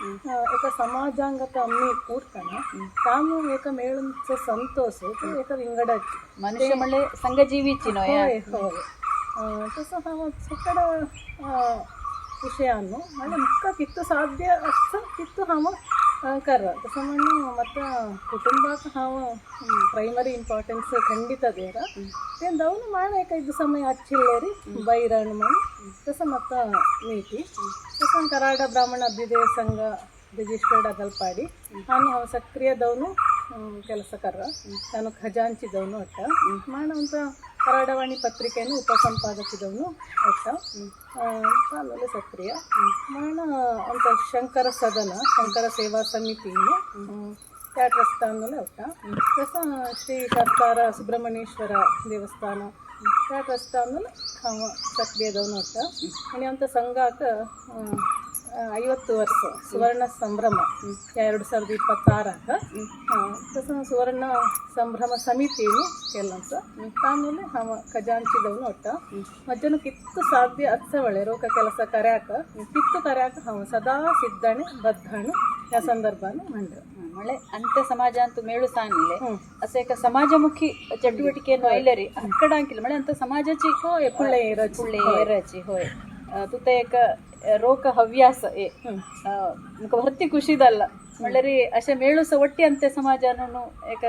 एका समाजांगात आमी उरताना काम एका मेळूनचो संतोष एका विंगडाची मनुष्य म्हणले संघजीवीची न्हय होय होय तसं हांव सगळं विषयानो म्हणजे मुख्य कितू साध्य असतं तितू हांव ಕರ್ರ तसं म्हणणं ಮತ್ತು कुटुंबाक हांव प्रायमरी इम्पॉर्टन्स खंडित देरा ते जाऊन माण एक ಇದು ಸಮಯ ಹಚ್ಚಿಲ್ಲೇರಿ ಬೈರಣ್ಣ ಮನೆ तसं ಮತ್ತು ನೀತಿ तसं कराड ब्राह्मण अभ्युदय संघ ರಿಜಿಸ್ಟರ್ಡ್ ಅಗಲ್ಪಾಡಿ ನಾನು ಸಕ್ರಿಯದವನು ಕೆಲಸ ಕರ್ರ ನಾನು ಖಜಾಂಚಿದವನು ಒಟ್ಟ ಮಾಡ ಅಂತ ಕರಾಡವಾಣಿ ಪತ್ರಿಕೆಯನ್ನು ಉಪಸಂಪಾದಕಿದವನು ಒಟ್ಟ ಕಾಲಲ್ಲಿ ಸಕ್ರಿಯ ಮಾಡ ಅಂತ ಶಂಕರ ಸದನ ಶಂಕರ ಸೇವಾ ಸಮಿತಿಯನ್ನು त्या ट्रस्टांना होता तसं श्री ಸರ್ಕಾರ ಸುಬ್ರಹ್ಮಣ್ಯೇಶ್ವರ ದೇವಸ್ಥಾನ त्या ट्रस्टांना हांव सक्रियदवನು होता आणि आमच्या संघाक 50 ವರ್ಷ ಸುವರ್ಣ ಸಂಭ್ರಮ 2026 तसं ಸುವರ್ಣ ಸಂಭ್ರಮ ಸಮಿತಿಯನ್ನು केलंच ಆಮೇಲೆ हांव ಖಜಾಂಚಿದವನು ಒಟ್ಟ ಮಜ್ಜನು ಕಿತ್ತು ಸಾಧ್ಯ ಅಚ್ಚವಳೆ ರೋಗ ಕೆಲಸ ಕರ್ಯಾಕ ಕಿತ್ತು ಕರ್ಯಾಕ हांव सदा सिद्धणे बद्धणे या संदर्भाने म्हणलं मळे अंत्य समाज ಅಂತೂ ಮೇಳು ಸಾನಿले असे एक समाजमुखी चटुवटिकेಯನ್ನು आयलेरी हक्कडांकिल मळे अंत समाजाची फुल्ले एरची होय तुते एक रोक हव्यास ए मुका भरती खुशीदಲ್ಲ म्हणल्यारी अशे मेळूस ಒಟ್ಟಿ अंत्य समाजानं एक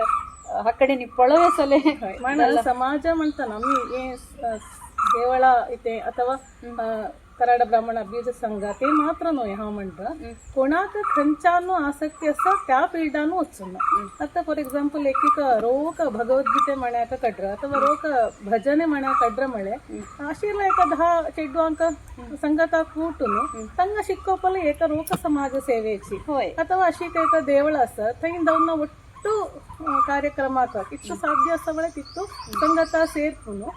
हक्कडेनी पळवेसले म्हणलं समाज म्हणताना आम्ही हे केवळ इथे अथवा कराड ब्राह्मण अभ्युदय संघ ते मात्र नव्हे हा म्हणता कोणाक खंयच्यानो आसक्ती आसा त्या फिल्डान वचून आता फॉर एक्झाम्पल एक रोक भगवद्गीते म्हण्याक कड्र अथवा रोक भजने म्हण्याक कड्र म्हळे आशिल्ला एक 10 चेडवांक संगता कूटून तांकां शिकोवपाक एक रोक समाज सेवेची अथवा अशी एक देवळ आसा थंय जावन ಒಟ್ಟು ಕಾರ್ಯಕ್ರಮಕ कितू साध्य आसा म्हळ्यार तितू संगता ಸೇರ್ಪುನು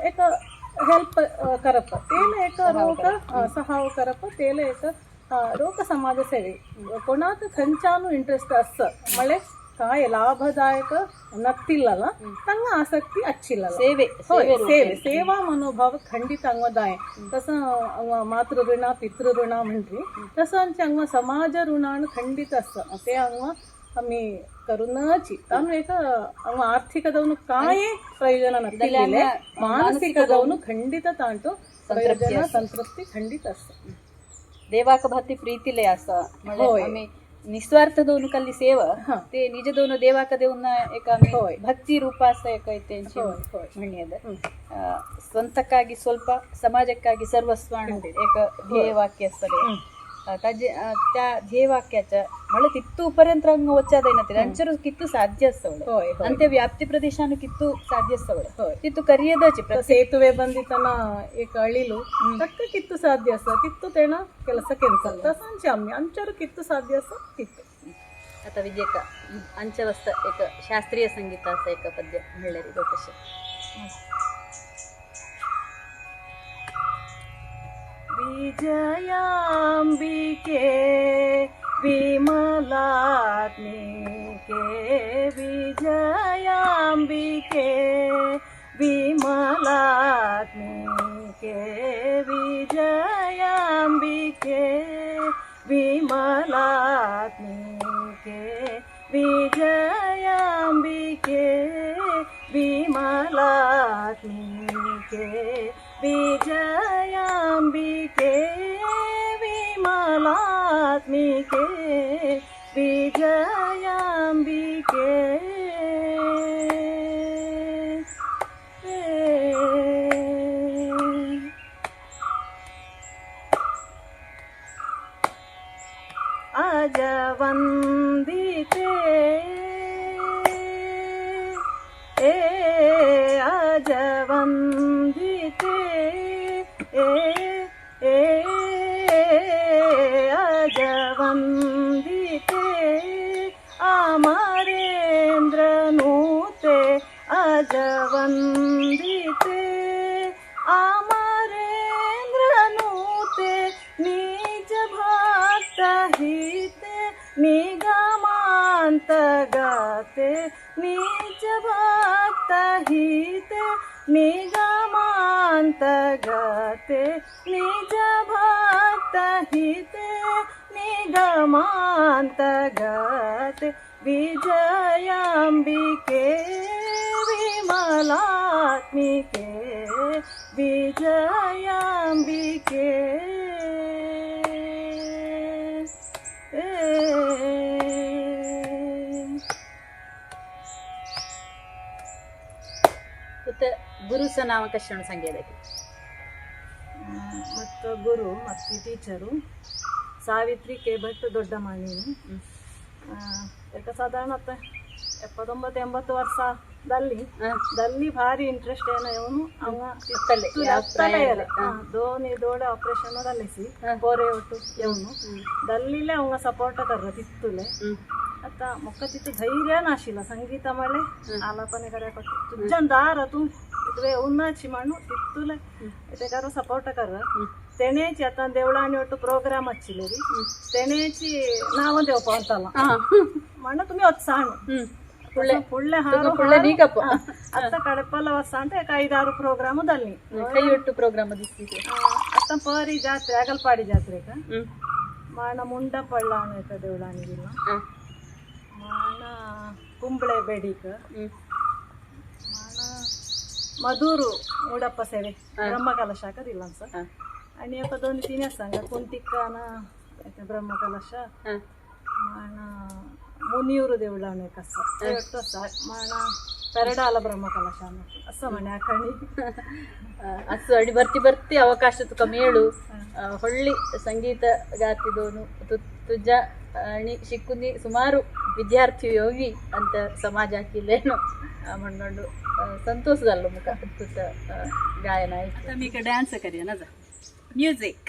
एक हेल्प करप तेले एक रोक सहाव करप तेले एक रोक समाज सेवे कोणाक खंयच्यानू इंट्रेस्ट आस म्हळे काय लाभदायक नक्तिल्लला तांकां आसक्ती अच्छिल्लला सेवे सेवे सेवा मनोभाव खंडित हांगदाय तसं मातृ ऋण पितृ ऋण म्हणटी तसं हांगा समाज ऋणान खंडित आसा ते हांगा आम्ही करूनची तानु एक आर्थिकदवनु काय प्रयोजन नक्तिल्ले मानसिकदवनु खंडित तांटो प्रयोजन संतृप्ति खंडित असतं देवाक भक्ती प्रीतीले असं म्हणजे आम्ही निस्वार्थदवनु कल्ली सेवा ते निजदवनु देवाक देऊन एक आम्ही भक्ती रूपास एक त्यांची म्हणियद ಸ್ವಂತಕ್ಕಾಗಿ ಸ್ವಲ್ಪ ಸಮಾಜಕ್ಕಾಗಿ ಸರ್ವಸ್ವ एक ಧ್ಯೇಯವಾಕ್ಯ असते त्या ध्येयवाक्याच्या मला तित्तू पर्यंत रंग वच्चादैनते अंचरू कित्तू साध्य असतवळे आणि ते व्याप्ती प्रदेशानं कित्तू साध्य असतवळे तित्तू करियदची ಸೇತುವೆ ಬಂದಿತನ एक ಅಳಿಲು ತಕ್ಕ ಕಿತ್ತು ಸಾಧ್ಯ ಅಸ ತಿತ್ತು ತೇನ ಕೆಲಸ ಕೆಲ್ಸ तसंच आम्ही अंचरू कित्तू साध्य अस तित्तू आता विजयक अंचवस्त एक शास्त्रीय संगीताचं एक पद्य म्हणलेली लोकश विजयाम्बिके विमलात्मिके विजयाम्बिके विमलात्मिके विजयाम्बिके विमलात्मिके विजयाम्बिके विमलात्मिके विजयाम्बिके विमलात्मिके विजयाम्बिके अजवन्दिते अजवन्दिते अजवन्दिते अमरेन्द्रनूते अजवन्दिते अमरेन्द्रनूते निज भक्तहिते निगमान्तगते निज भक्तहिते निगमान्तगते निज भक्तहिते निगमान्तगते विजयाम्बिके विमलात्मिके विजयाम्बिके ಸಹ ನಾಮಕರಣ ಸಂಖ್ಯೆದಕ್ಕೆ ಮತ್ತು ಗುರು ಮತ್ತು ಟೀಚರು ಸಾವಿತ್ರಿ ಕೆ ಭಟ್ ದೊಡ್ಡ ಮಾಣಿನಿ. ಯಾಕ ಸಾಧಾರಣ 79-80 ವರ್ಷದಲ್ಲಿ ಭಾರಿ ಇಂಟ್ರೆಸ್ಟ್ ಏನೋ ಇವನು ಧೋನಿ ದೋಡೆ ಆಪರೇಷನ್ ದಲ್ಲಿಸಿ ಬೋರೆ ಒಟ್ಟು ಇವನು ದಲ್ಲಿಲೆ ಅವಂಗ ಸಪೋರ್ಟ್ ಕರ್ರ ತಿತ್ತುಲೆ ಅತ್ತ ಮೊಕ್ಕ ತಿತ್ತು ಧೈರ್ಯ ನಾಶಿಲ್ಲ ಸಂಗೀತ ಮಳೆ ಆಲಾಪನೆ ಕರೆ ಕೊಟ್ಟು ತುಜ್ಜನ್ ದಾರ ತು ಇದುವೆ ಉನ್ನಾಚಿ ಮಣ್ಣು ತಿತ್ತುಲೆ ಇದಕ್ಕಾರ ಸಪೋರ್ಟ್ ಕರ್ರ ತೆಣೇಚಿ ಅತ್ತ ದೇವಳಾಣಿ ಒಟ್ಟು ಪ್ರೋಗ್ರಾಮ್ ಹಚ್ಚಿಲೇರಿ ತೆಣೇಚಿ ನಾವೊಂದೇ ಒಪ್ಪ ಅಂತಲ್ಲ ಮಣ್ಣು ತುಂಬಿ ಹೊತ್ತು ಸಾಣು ಪುಳ್ಳೆ ಹಾಡು ಅತ್ತ ಕಡಪಲ್ಲ ವರ್ಷ ಅಂತ 5-6 ಪ್ರೋಗ್ರಾಮು ದಲ್ಲಿ ಕೈಯೊಟ್ಟು ಪ್ರೋಗ್ರಾಮ್ ಅತ್ತ ಪರಿ ಜಾತ್ರೆ ಅಗಲ್ಪಾಡಿ ಜಾತ್ರೆಗ ಮಾಣ ಮುಂಡ ಪಳ್ಳಾಣ ದೇವಳಾಣಿಗಿಲ್ಲ ಮಾಣ ಕುಂಬಳೆ ಬೇಡಿಕ ಮಾಣ ಮಧೂರು ಮೂಡಪ್ಪ ಸೇವೆ ಬ್ರಹ್ಮಕಲಶಾಕದಿಲ್ಲ ಅನ್ಸ ಅಣಿಯಪ್ಪ ದೊಂದು ತಿನ್ನಿಸಂಗ ಕುಂತಿಕ್ಕನ ಬ್ರಹ್ಮಕಲಶ ಮಾಣ ಮುನಿಯೂರು ದೇವಳಾಣೆ ಕಸ ಒಟ್ಟು ಮಾಣ ಪೆರಡಾಲ ಬ್ರಹ್ಮಕಲಶ ಅಸ ಮನೆ ಹಾಕಣಿ ಅಷ್ಟು ಅಡಿ ಬರ್ತಿ ಅವಕಾಶ ತುಕ ಮೇಳು ಹೊಳ್ಳಿ ಸಂಗೀತ ಗಾತಿದೋನು ತುಜ್ಜ ಅಣಿ ಶಿಕ್ಕುನಿ ಸುಮಾರು ವಿದ್ಯಾರ್ಥಿ ಯೋಗಿ ಅಂತ ಸಮಾಜ ಹಾಕಿಲ್ಲೇನು ಮಣ್ಣೊಂಡು ಸಂತೋಷದಲ್ಲ ಮುಖ ತುತ್ತ ಗಾಯನ ಆಯ್ತು ಮೀಕ ಡ್ಯಾನ್ಸ್ ಕರಿಯನದ ಮ್ಯೂಸಿಕ್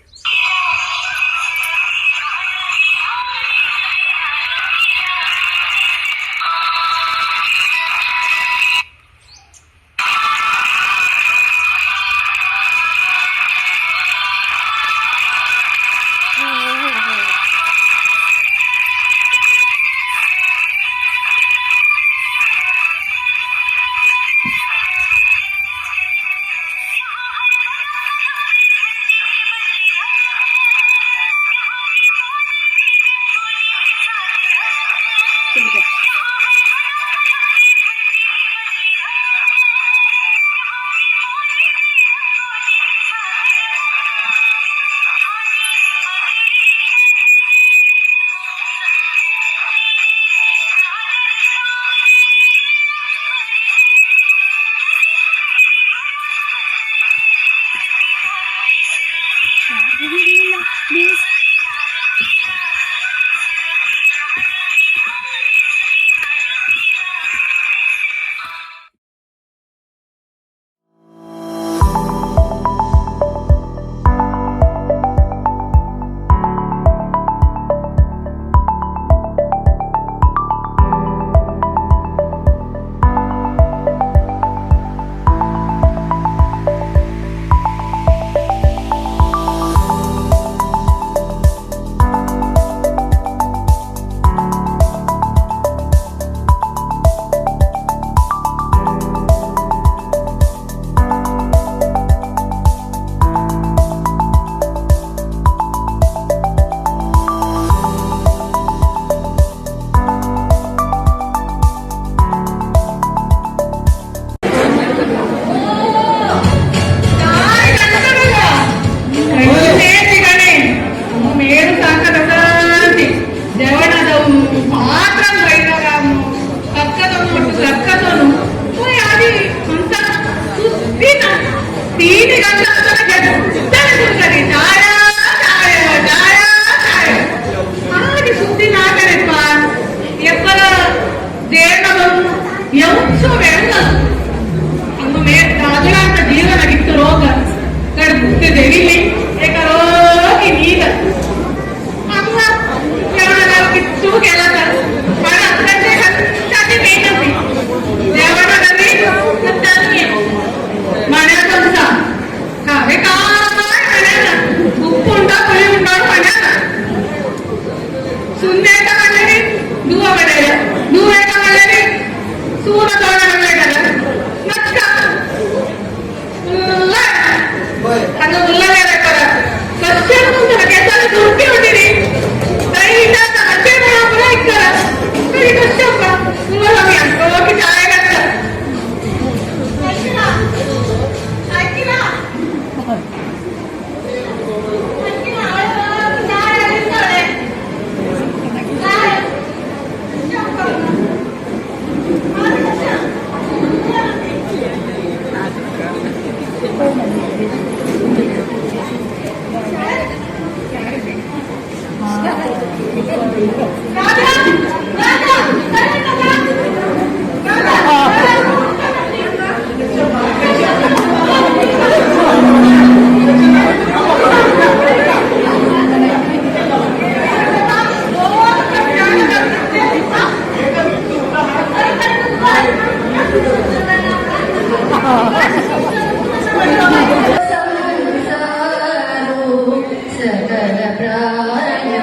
ಪ್ರಾಯ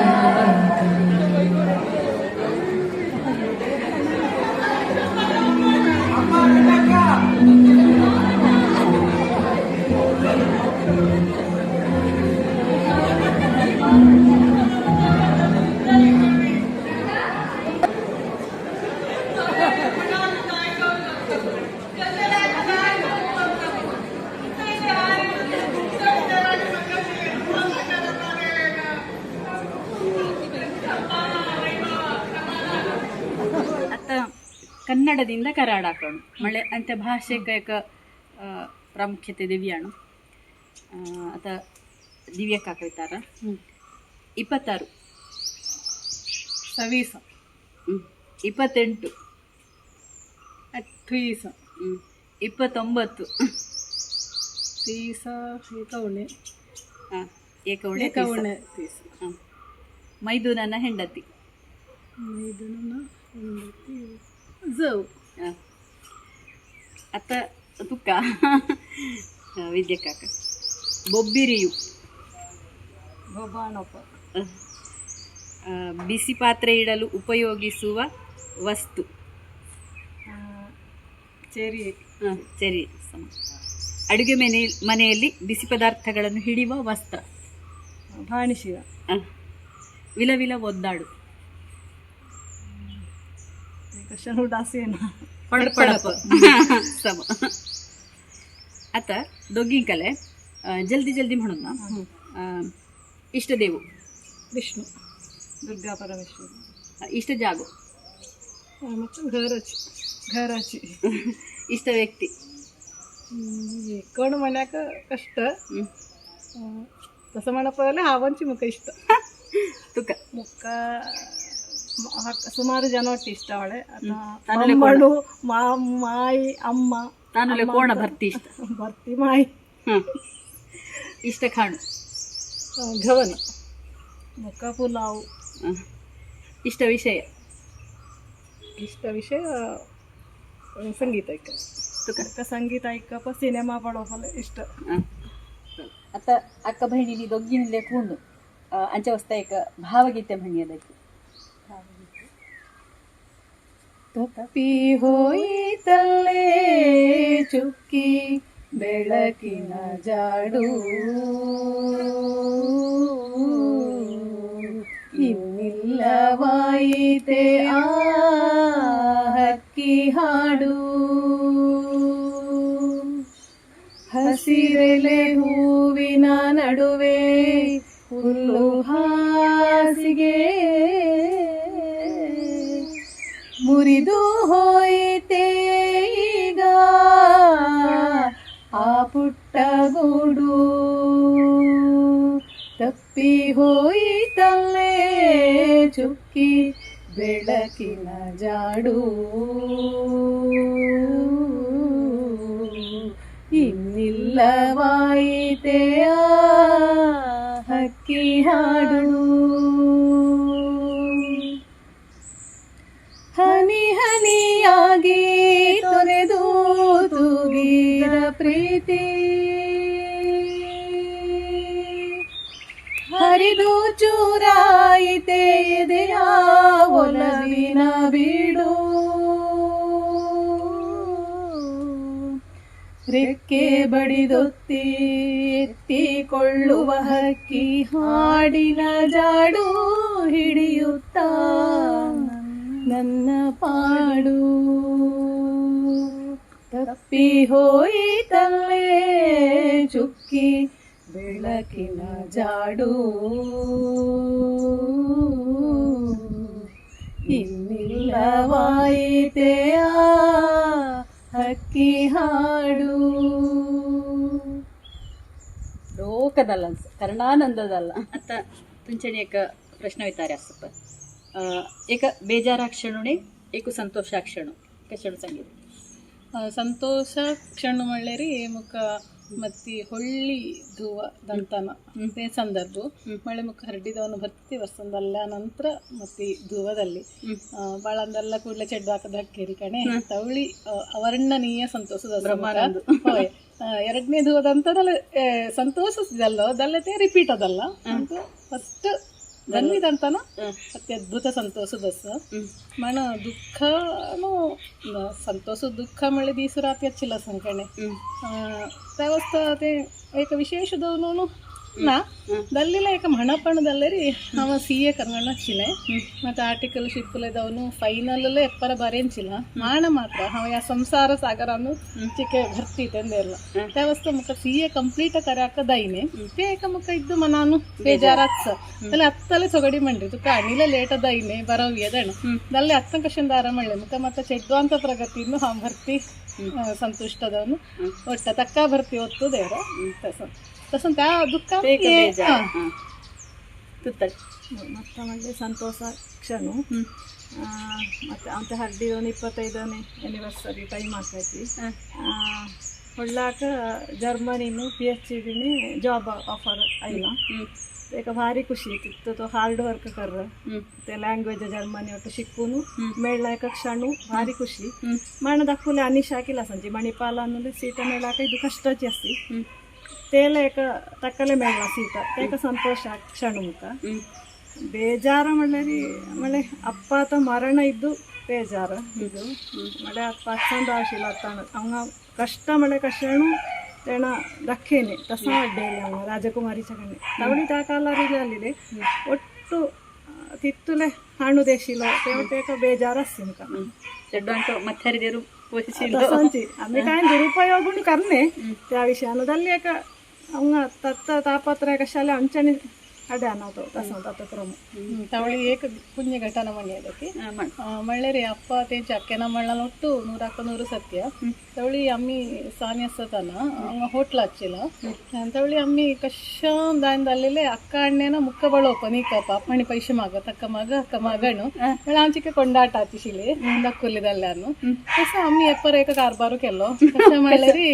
ಕನ್ನಡದಿಂದ ಕರಾಡ ಹಾಕೋಣ ಮಳೆ ಅಂತ ಭಾಷೆಗೆ ಪ್ರಾಮುಖ್ಯತೆ ದಿವ್ಯಾಣು ಅತ ದಿವ್ಯಕ್ಕೆ ಹಾಕೋಯ್ತಾರ 26 ಸವೀಸ 28 ಅಟ್ವೀಸ 29 ತೀಸ ಏಕೌಣೆ ಏಕೌಣೆ ಏಕೌಣೆ ತೀಸ ಮೈದುನನ ಹೆಂಡತಿ ಮೈದುನನ ಹೆಂಡತಿ ಝೌ ಅತ್ತ ತುಕ್ಕ ವಿದ್ಯಕ್ಕಾಕ ಬೊಬ್ಬಿರಿಯು ಗೊಬ್ಬಾಣಪ್ಪ ಬಿಸಿ ಪಾತ್ರೆ ಇಡಲು ಉಪಯೋಗಿಸುವ ವಸ್ತು ಚೆರಿ ಸರಿ ಸಮ ಅಡುಗೆ ಮನೆಯಲ್ಲಿ ಬಿಸಿ ಪದಾರ್ಥಗಳನ್ನು ಹಿಡಿಯುವ ವಸ್ತ್ರ ಭಾಣಿಶಿವ ವಿಲವಿಲ ಒದ್ದಾಡು ಕೃಷ್ಣ ದಾಸೇನ ಪಡಪಡಪ ಸಮ आता दोघी कले जल्दी जल्दी म्हणून ना इष्टदेव विष्णु दुर्गा परमेश्वर इष्ट जागो ಮತ್ತು घराची इष्ट व्यक्ती कोण म्हणाक कष्ट तसं म्हणा पहिले हावांची मुख इष्ट तुका ಮುಖ ಸುಮಾರು ಜನ ಒಟ್ಟು ಇಷ್ಟ ಅವಳೆ ತಾನುಲೆ ಮಣ್ಣು ಮಾಯಿ ಅಮ್ಮ ತಾನುಲೆ ಕೋಣ ಭರ್ತಿ ಇಷ್ಟ ಭರ್ತಿ ಮಾಯಿ ಇಷ್ಟ ಕಾಣು ಘವನ ಮುಖ ಪುಲಾವು ಇಷ್ಟ ವಿಷಯ संगीत ऐक तुका संगीत ऐक सिनेमा पडोवपाक इष्ट आता अक्का बहिणीनी दोघी म्हणले कोण आमच्या वस्ता एक भावगीते म्हणूया ತಪ್ಪಿ ಹೋಯಿತಲ್ಲೇ ಚುಕ್ಕಿ ಬೆಳಕಿನ ಜಾಡು ಇನ್ನಿಲ್ಲವಾಯಿತೆ ಆ ಹಕ್ಕಿ ಹಾಡು ಹಸಿರೆಲೆ ಹೂವಿನ ನಡುವೆ ಹುಲ್ಲು ಹಾಸಿಗೆ ಮುರಿದು ಹೋಯಿತೆ ಈಗ ಆ ಪುಟ್ಟ ಗೂಡು ತಪ್ಪಿ ಹೋಯಿತಲ್ಲೇ ಚುಕ್ಕಿ ಬೆಳಕಿನ ಜಾಡು ಇನ್ನಿಲ್ಲವಾಯಿತೆ ಆ ಹಕ್ಕಿ ಹಾಡು ಹನಿ ಹನಿಯಾಗಿ ತೊರೆದು ತೂಗಿದ ಪ್ರೀತಿ ಹರಿದು ಚೂರಾಯಿತೆ ಎದೆಯ ಒಲವಿನ ಬೀಡು ರೆಕ್ಕೆ ಬಡಿದೊತ್ತಿ ಎತ್ತಿಕೊಳ್ಳುವ ಹಕ್ಕಿ ಹಾಡಿನ ಜಾಡು ಹಿಡಿಯುತ್ತಾ ನನ್ನ ಪಾಡು ತಪ್ಪಿ ಹೋಯಿತಲ್ಲೇ ಚುಕ್ಕಿ ಬೆಳಕಿನ ಜಾಡು ಇನ್ನಿಲ್ಲವಾಯಿತೆ ಆ ಹಕ್ಕಿ ಹಾಡು ಲೋಕದಲ್ಲ ಕರ್ಣಾನಂದದಲ್ಲ आता तुमच्याने एक प्रश्न विचारे असत एक बेजारा क्षणुणे एक संतोषा क्षण कशाने सांगितलं ಸಂತೋಷ ಕ್ಷಣ ಮಳ್ಳೇರಿ ಮುಖ ಮತ್ತೆ ಹೊಳ್ಳಿ ಧೂವ ದಂತನ ಅದೇ ಸಂದರ್ಭ ಮಳೆ ಮುಖ ಹರಡಿದವನು ಭರ್ತಿ ವರ್ಷದಲ್ಲ ನಂತರ ಮತ್ತೆ ಧೂವದಲ್ಲಿ ಬಾಳಂದೆಲ್ಲ ಕೂಡಲೇ ಚೆಡ್ಡು ಹಾಕದ ಹಕ್ಕೇರಿ ಕಣೆ ತವಳಿ ಅವರ್ಣನೀಯ ಸಂತೋಷದ ಹೋಯ್ ಎರಡನೇ ಧೂವದಂತದಲ್ಲಿ ಸಂತೋಷದಲ್ಲೋ ದಲ್ಲತೆ ರಿಪೀಟ್ ಅದಲ್ಲ ಅಂತ ಫಸ್ಟ್ ದಂತನ ಅತ್ಯದ್ಭುತ ಸಂತೋಷದ ಮಣ ದುಃಖನು ಸಂತೋಷ ದುಃಖ ಮಳೆ ದೀಸು ರಾತ್ರಿ ಹಚ್ಚಿಲ್ಲ ಸಂಕಣೆ ವ್ಯವಸ್ಥೆ ಅದೇ ಏಕ ವಿಶೇಷದವನು ನಾ ದಲ್ಲಿಲ ಏಕ ಮಣಪಣದಲ್ಲರಿ ಅವ CA ಕರ್ನಾಡ ಹಚ್ಚಿಲ್ಲ ಮತ್ತೆ ಆರ್ಟಿಕಲ್ ಶಿಪ್ಪುಲೆದವನು ಫೈನಲ್ ಎಪ್ಪರ ಬರೆಂಚಿಲ್ಲ ಮಾಣ ಮಾತ್ರ ಅವ ಯಾ ಸಂಸಾರ ಸಾಗರ ಅನ್ನು ಚಿಕ್ಕ ಭರ್ತಿ ತಂದೆಲ್ಲ ವ್ಯವಸ್ಥೆ ಮುಖ CA ಕಂಪ್ಲೀಟ್ ಕರ್ಯಾಕ ದೈನೆ ಏಕ ಮುಖ ಇದ್ದು ಮನಾನು ಬೇಜಾರ ಅಲ್ಲಿ ಹತ್ತಲೆ ಸೊಗಡಿ ಮಂಡ್ರಿದು ಕಾಣಿಲೆ ಲೇಟ ದೈನೆ ಬರವ್ಯದಣ ದಲ್ಲಿ ಹತ್ತ ಕಷನ್ ದಾರ ಮಳ್ಳೆ ಮುಖ ಮತ್ತೆ ಚೆಡ್ಡು ಅಂತ ಪ್ರಗತಿಯನ್ನು ಹಾಂ ಭರ್ತಿ ಸಂತುಷ್ಟದವನು ಒಟ್ಟ ತಕ್ಕ ಭರ್ತಿ ಹೊತ್ತು ದೇವ್ರ ತಸಂ त्या दुःख ಮತ್ತೆ ಮళ్ళీ ಸಂತೋಷ ಕ್ಷಣು ಮತ್ತು ಅಂತ ಹರ್ದಿದವನು 25ನೇ ಆ್ಯನಿವರ್ಸರಿ ಟೈಮ್ ಆಗ್ತೈತಿ ಹೊಳ್ಳಾಕ ಜರ್ಮನಿನು PhD ಜಾಬ್ ಆಫರ್ ಆಯ್ಲ एक भारी खुशी इತ್ತು तो हार्ड वर्क कर ते लँग्वेज जर्मनी ಒಟ್ಟು शिकून मेळला एक क्षण भारी खुशी मण दाखवले अनिशा केला संजी मणिपाल ಅನ್ನೋದು सीट मेळाಕ ಇದು कष्टाची असती तेला एक तक्कले मेळला सीट ते एक संतोष क्षण मुख ಬೇಜಾರ ಮಳ್ಳರಿ ಮಳೆ ಅಪ್ಪ ಆತ ಮರಣ ಇದ್ದು ಬೇಜಾರ ಇದು ಮಳೆ ಅಪ್ಪ ಚಂದ ಆಶಿಲ್ಲ ತಾಣ ಅವಂಗ ಕಷ್ಟ ಮಳೆ ಕಷ್ಟನು तेण दखेने तसा अड्डेली हांगा राजकुमारीच्या कन्ने तावडी त्या कालार इल्ले ಒಟ್ಟು ತಿತ್ತುಲೆ ಹಣ್ಣು ದೇಶಿलो तेवटेक बेजार आसता म्हाका ಚೆಡ್ಡು ಅಂತ ಮತ್ತೆ ಹರಿದೇರು तसांची आमी कांय दुरुपयोग करणे त्या विशयान जाल्ली एका हांगा तत्त तापत्र कशाले आमच्यानी ಅಡ್ಯಾನ ಅದು ತಸಂತ ತತ್ರಮ ತವಳಿ ಏಕ ಪುಣ್ಯ ಘಟನ ಮಣ್ಣಿ ಅದಕ್ಕೆ ಮಳ್ಳೇರಿ ಅಪ್ಪ ತೇಜ ಅಕ್ಕೆನ ಮಳ್ಳನ ಒಟ್ಟು 100 ಸತ್ಯ ತವಳಿ ಅಮ್ಮಿ ಸಾನ್ಯಸತನ ಹೋಟ್ಲ ಹಚ್ಚಿಲ್ಲ ತವಳಿ ಅಮ್ಮಿ ಕಶಂ ದಾಂದಲ್ಲೇ ಅಕ್ಕ ಅಣ್ಣೇನ ಮುಕ್ಕ ಬಳೋಪ ನೀಕಪ್ಪ ಅಪ್ಪಣಿ ಪೈಸೆ ಮಗ ತಕ್ಕ ಮಗ ಅಕ್ಕ ಮಗನು ಆಂಚಿಕೆ ಕೊಂಡಾಟ ಹಚ್ಚಿಸಿಲಿ ದಕ್ಕುಲಿದಲ್ಲಾನು ಕಸ ಅಮ್ಮಿ ಎಪ್ಪರ ಏಕ ಕಾರ್ಬಾರು ಕೆಲ್ಲೋ ಕಸ ಮಳ್ಳೇರಿ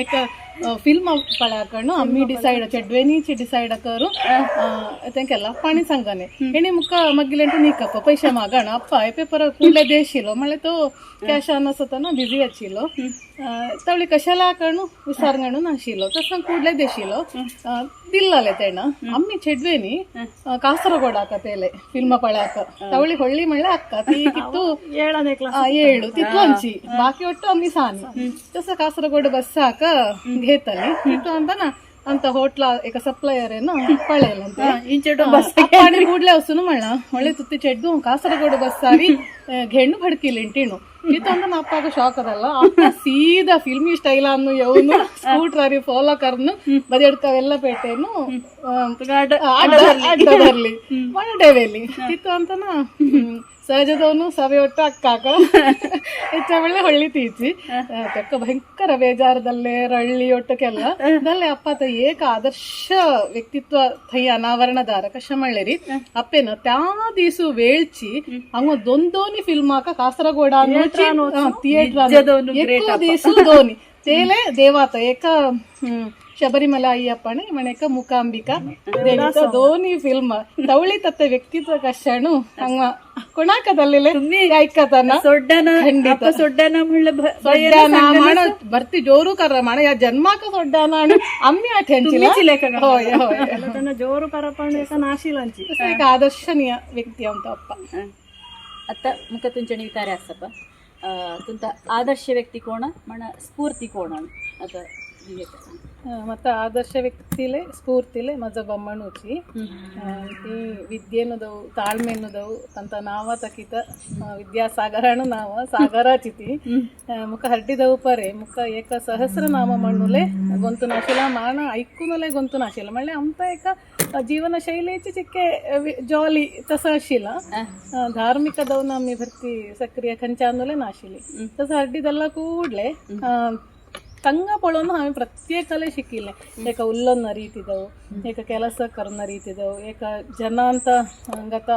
ಏಕ फिल्म पळाकणु आम्ही डिसाइड चेडवेनीची डिसाइड करू तेंकेला पाणी सांगणे हेणी मुका मग्गिलेंटू निकप्प पैसे मागण अप्प हे पेपर कुडले देशिलो म्हळे तो कॅश ಅನ್ನಸತನ बिझी आशिलो तवळी कशाला कणु विचारंगणू नाशिलो तसं कुडले देशिलो दिल्लाले तेण आम्ही चेडवेनी ಕಾಸರಗೋಡಾಕ तेले फिल्म पळाಕ तवळी ಹೊಳ್ಳಿ मळ्ळे अक्क ती कित्तू 7ನೇ ಕ್ಲಾಸ್ 7 तितू अंची बाकी ಒಟ್ಟು आम्ही सानी तसं ಕಾಸರಗೋಡ बस हाक घेतली तितू ಅಂತ ना ಅಂತ ಹೋಟ್ಲ ಏಕ ಸಪ್ಲೈಯರ್ ಏನು ಪಳೆಯಲ್ಲಂತೆ ಇಂಚೆಡು ಪಾಣಿ ಕೂಡ್ಲೆ ವಸ್ತುನು ಮಳ್ಳ ಒಳ್ಳೆ ತುತ್ತಿ ಚೆಡ್ಡು ಕಾಸರಗೋಡು ಬಸ್ ಸಾರಿ ಘೆಣ್ಣು ಭಡ್ಕಿಲ್ಲ ಇಂಟಿನು ಇದು ಅಂತ ಅಪ್ಪಾಗ ಶಾಕ್ ಅದಲ್ಲ ಅಪ್ಪ ಸೀದಾ ಫಿಲ್ಮಿ ಸ್ಟೈಲ್ ಅನ್ನು ಯವ್ನು ಸ್ಕೂಟ್ರರಿ ಫಾಲೋ ಕರ್ನು ಬದಿಯಡ್ಕವೆಲ್ಲ ಪೇಟೆನು ಅಡ್ಡದಲ್ಲಿ ಮಣಡೆವೆಲಿ ಇತ್ತು ಅಂತನ ಸಹಜದವನು ಸವೆ ಒಟ್ಟು ಅಕ್ಕಾಕ ಹೆಚ್ಚ ಒಳ್ಳೆ ಹೊಳ್ಳಿ ತೀಚಿ ತೆಕ್ಕ ಭಯಂಕರ ಬೇಜಾರದಲ್ಲೇ ರಳ್ಳಿ ಒಟ್ಟಕ್ಕೆಲ್ಲ ದಲ್ಲೇ ಅಪ್ಪ ಏಕ ಆದರ್ಶ ವ್ಯಕ್ತಿತ್ವ ಥೈ ಅನಾವರಣದಾರ ಕಶಮಳ್ಳಿರಿ ಅಪ್ಪೇನ त्या दिसू वेळची हांग दोन फिल्म आका कासरगोड थिएटर दिसू दोन्ही तेले देवात एक ಶಬರಿಮಲಾ ಅಯ್ಯಪ್ಪಣೆ ಮನೆಕ ಮುಕಾಂಬಿಕಾ ದೇವಿತ ದೋನಿ ಫಿಲ್ಮ್ ತವಳಿ ತತ್ತ ವ್ಯಕ್ತಿತ್ವ ಕಷ್ಟನು ಹಂಗ ಕೊಣಾಕದಲ್ಲಿಲೆ ಐಕತನ ಸೊಡ್ಡನ ಖಂಡಿತ ಸೊಡ್ಡನ ಮುಳ್ಳ ಸೊಡ್ಡನ ಮಾಡ ಬರ್ತಿ ಜೋರು ಕರ್ರ ಮಾಡ ಯಾ ಜನ್ಮಾಕ ಸೊಡ್ಡನ ಅಮ್ಮಿ ಆ ಟೆನ್ಚಿಲ ಹೋಯ್ ಹೋಯ್ ತನ್ನ ಜೋರು ಕರಪಣೆ ನಾಶಿಲಂಚಿ एक आदर्शनीय व्यक्ती आमचा अप्पा आता मुका तुमच्या विचार आसप तुमचा आदर्श व्यक्ती कोण म्हण स्फूर्ती कोण आता ಮತ್ತು ಆದರ್ಶ ವ್ಯಕ್ತಿಲೆ ಸ್ಫೂರ್ತಿಲೆ ಮಜ ಬೊಮ್ಮಣ್ಣುಚಿ ಈ ವಿದ್ಯೆನದವು ತಾಳ್ಮೆನದವು ಅಂತ ನಾವ ತಕಿತ ವಿದ್ಯಾಸಾಗರನು ನಾವ ಸಾಗರಾಚಿತಿ ಮುಖ ಹರ್ಡಿದವು ಪರೆ ಮುಖ ಏಕ ಸಹಸ್ರ ನಾಮ ಮಣ್ಣುಲೆ ಗೊಂತು ನಾಶಿಲ ಮಾಣ ಐಕ್ಕುನಲೆ ಗೊಂತು ನಾಶಿಲ ಮಳೆ ಅಂಪ ಏಕ ಜೀವನ ಶೈಲಿची ಚಿಕ್ಕೆ ಜಾಲಿ ತಸಾಶಿಲ ಧಾರ್ಮಿಕದವು ನಮ್ಮಿ ಭರ್ತಿ ಸಕ್ರಿಯ ಖಂಚಾನುಲೆ ನಾಶಿಲಿ ತಸ ಹರ್ಡಿದೆಲ್ಲ ಕೂಡ್ಲೆ ತಂಗ ಪಳೋನು ಆమె ಪ್ರತ್ಯೇಕಲೇ ಶಿಕ್ಕಿಲ್ಲ ಏಕ ಉಲ್ಲನ್ನ ರೀತಿದವು ಏಕ ಕೆಲಸ ಕರ್ನ ರೀತಿದವು ಏಕ ಜನ ಅಂತ ಗತ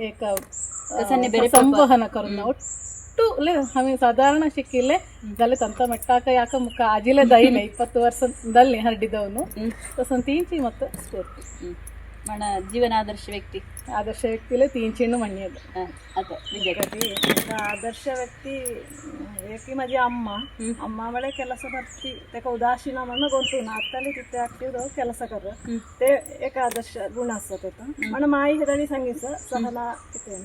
ಏಕ ಸಂವಹನ ಕರ್ನ ಒಟ್ಟು ಒಟ್ಟು हमें साधारण शिक्किले जाले तंत मट्टाಕ ಯಾಕ ಮುಖ ಆಜಿಲೆ ದೈನೆ 20 ವರ್ಷದಲ್ಲಿ ಹರಡಿದವನು ತಸನ್ ತೀಂಚಿ ಮತ್ತೆ ಸ್ಫೂರ್ತಿ ಮಣ ಜೀವನ ಆದರ್ಶ ವ್ಯಕ್ತಿ तीन चिन्ह म्हणण्यात आता विद्यार्थी आदर्श व्यक्ती एकी माझी अम्मा मला ಕೆಲಸ ಬರ್ತಿ त्याका उदासीन म्हणून गोंतू ना आताले तिथे ऍक्टिव्ह ಕೆಲಸ कर ते एक आदर्श गुण असतात त्याचा पण माई हेदाणी सांगितलं सहला तिथे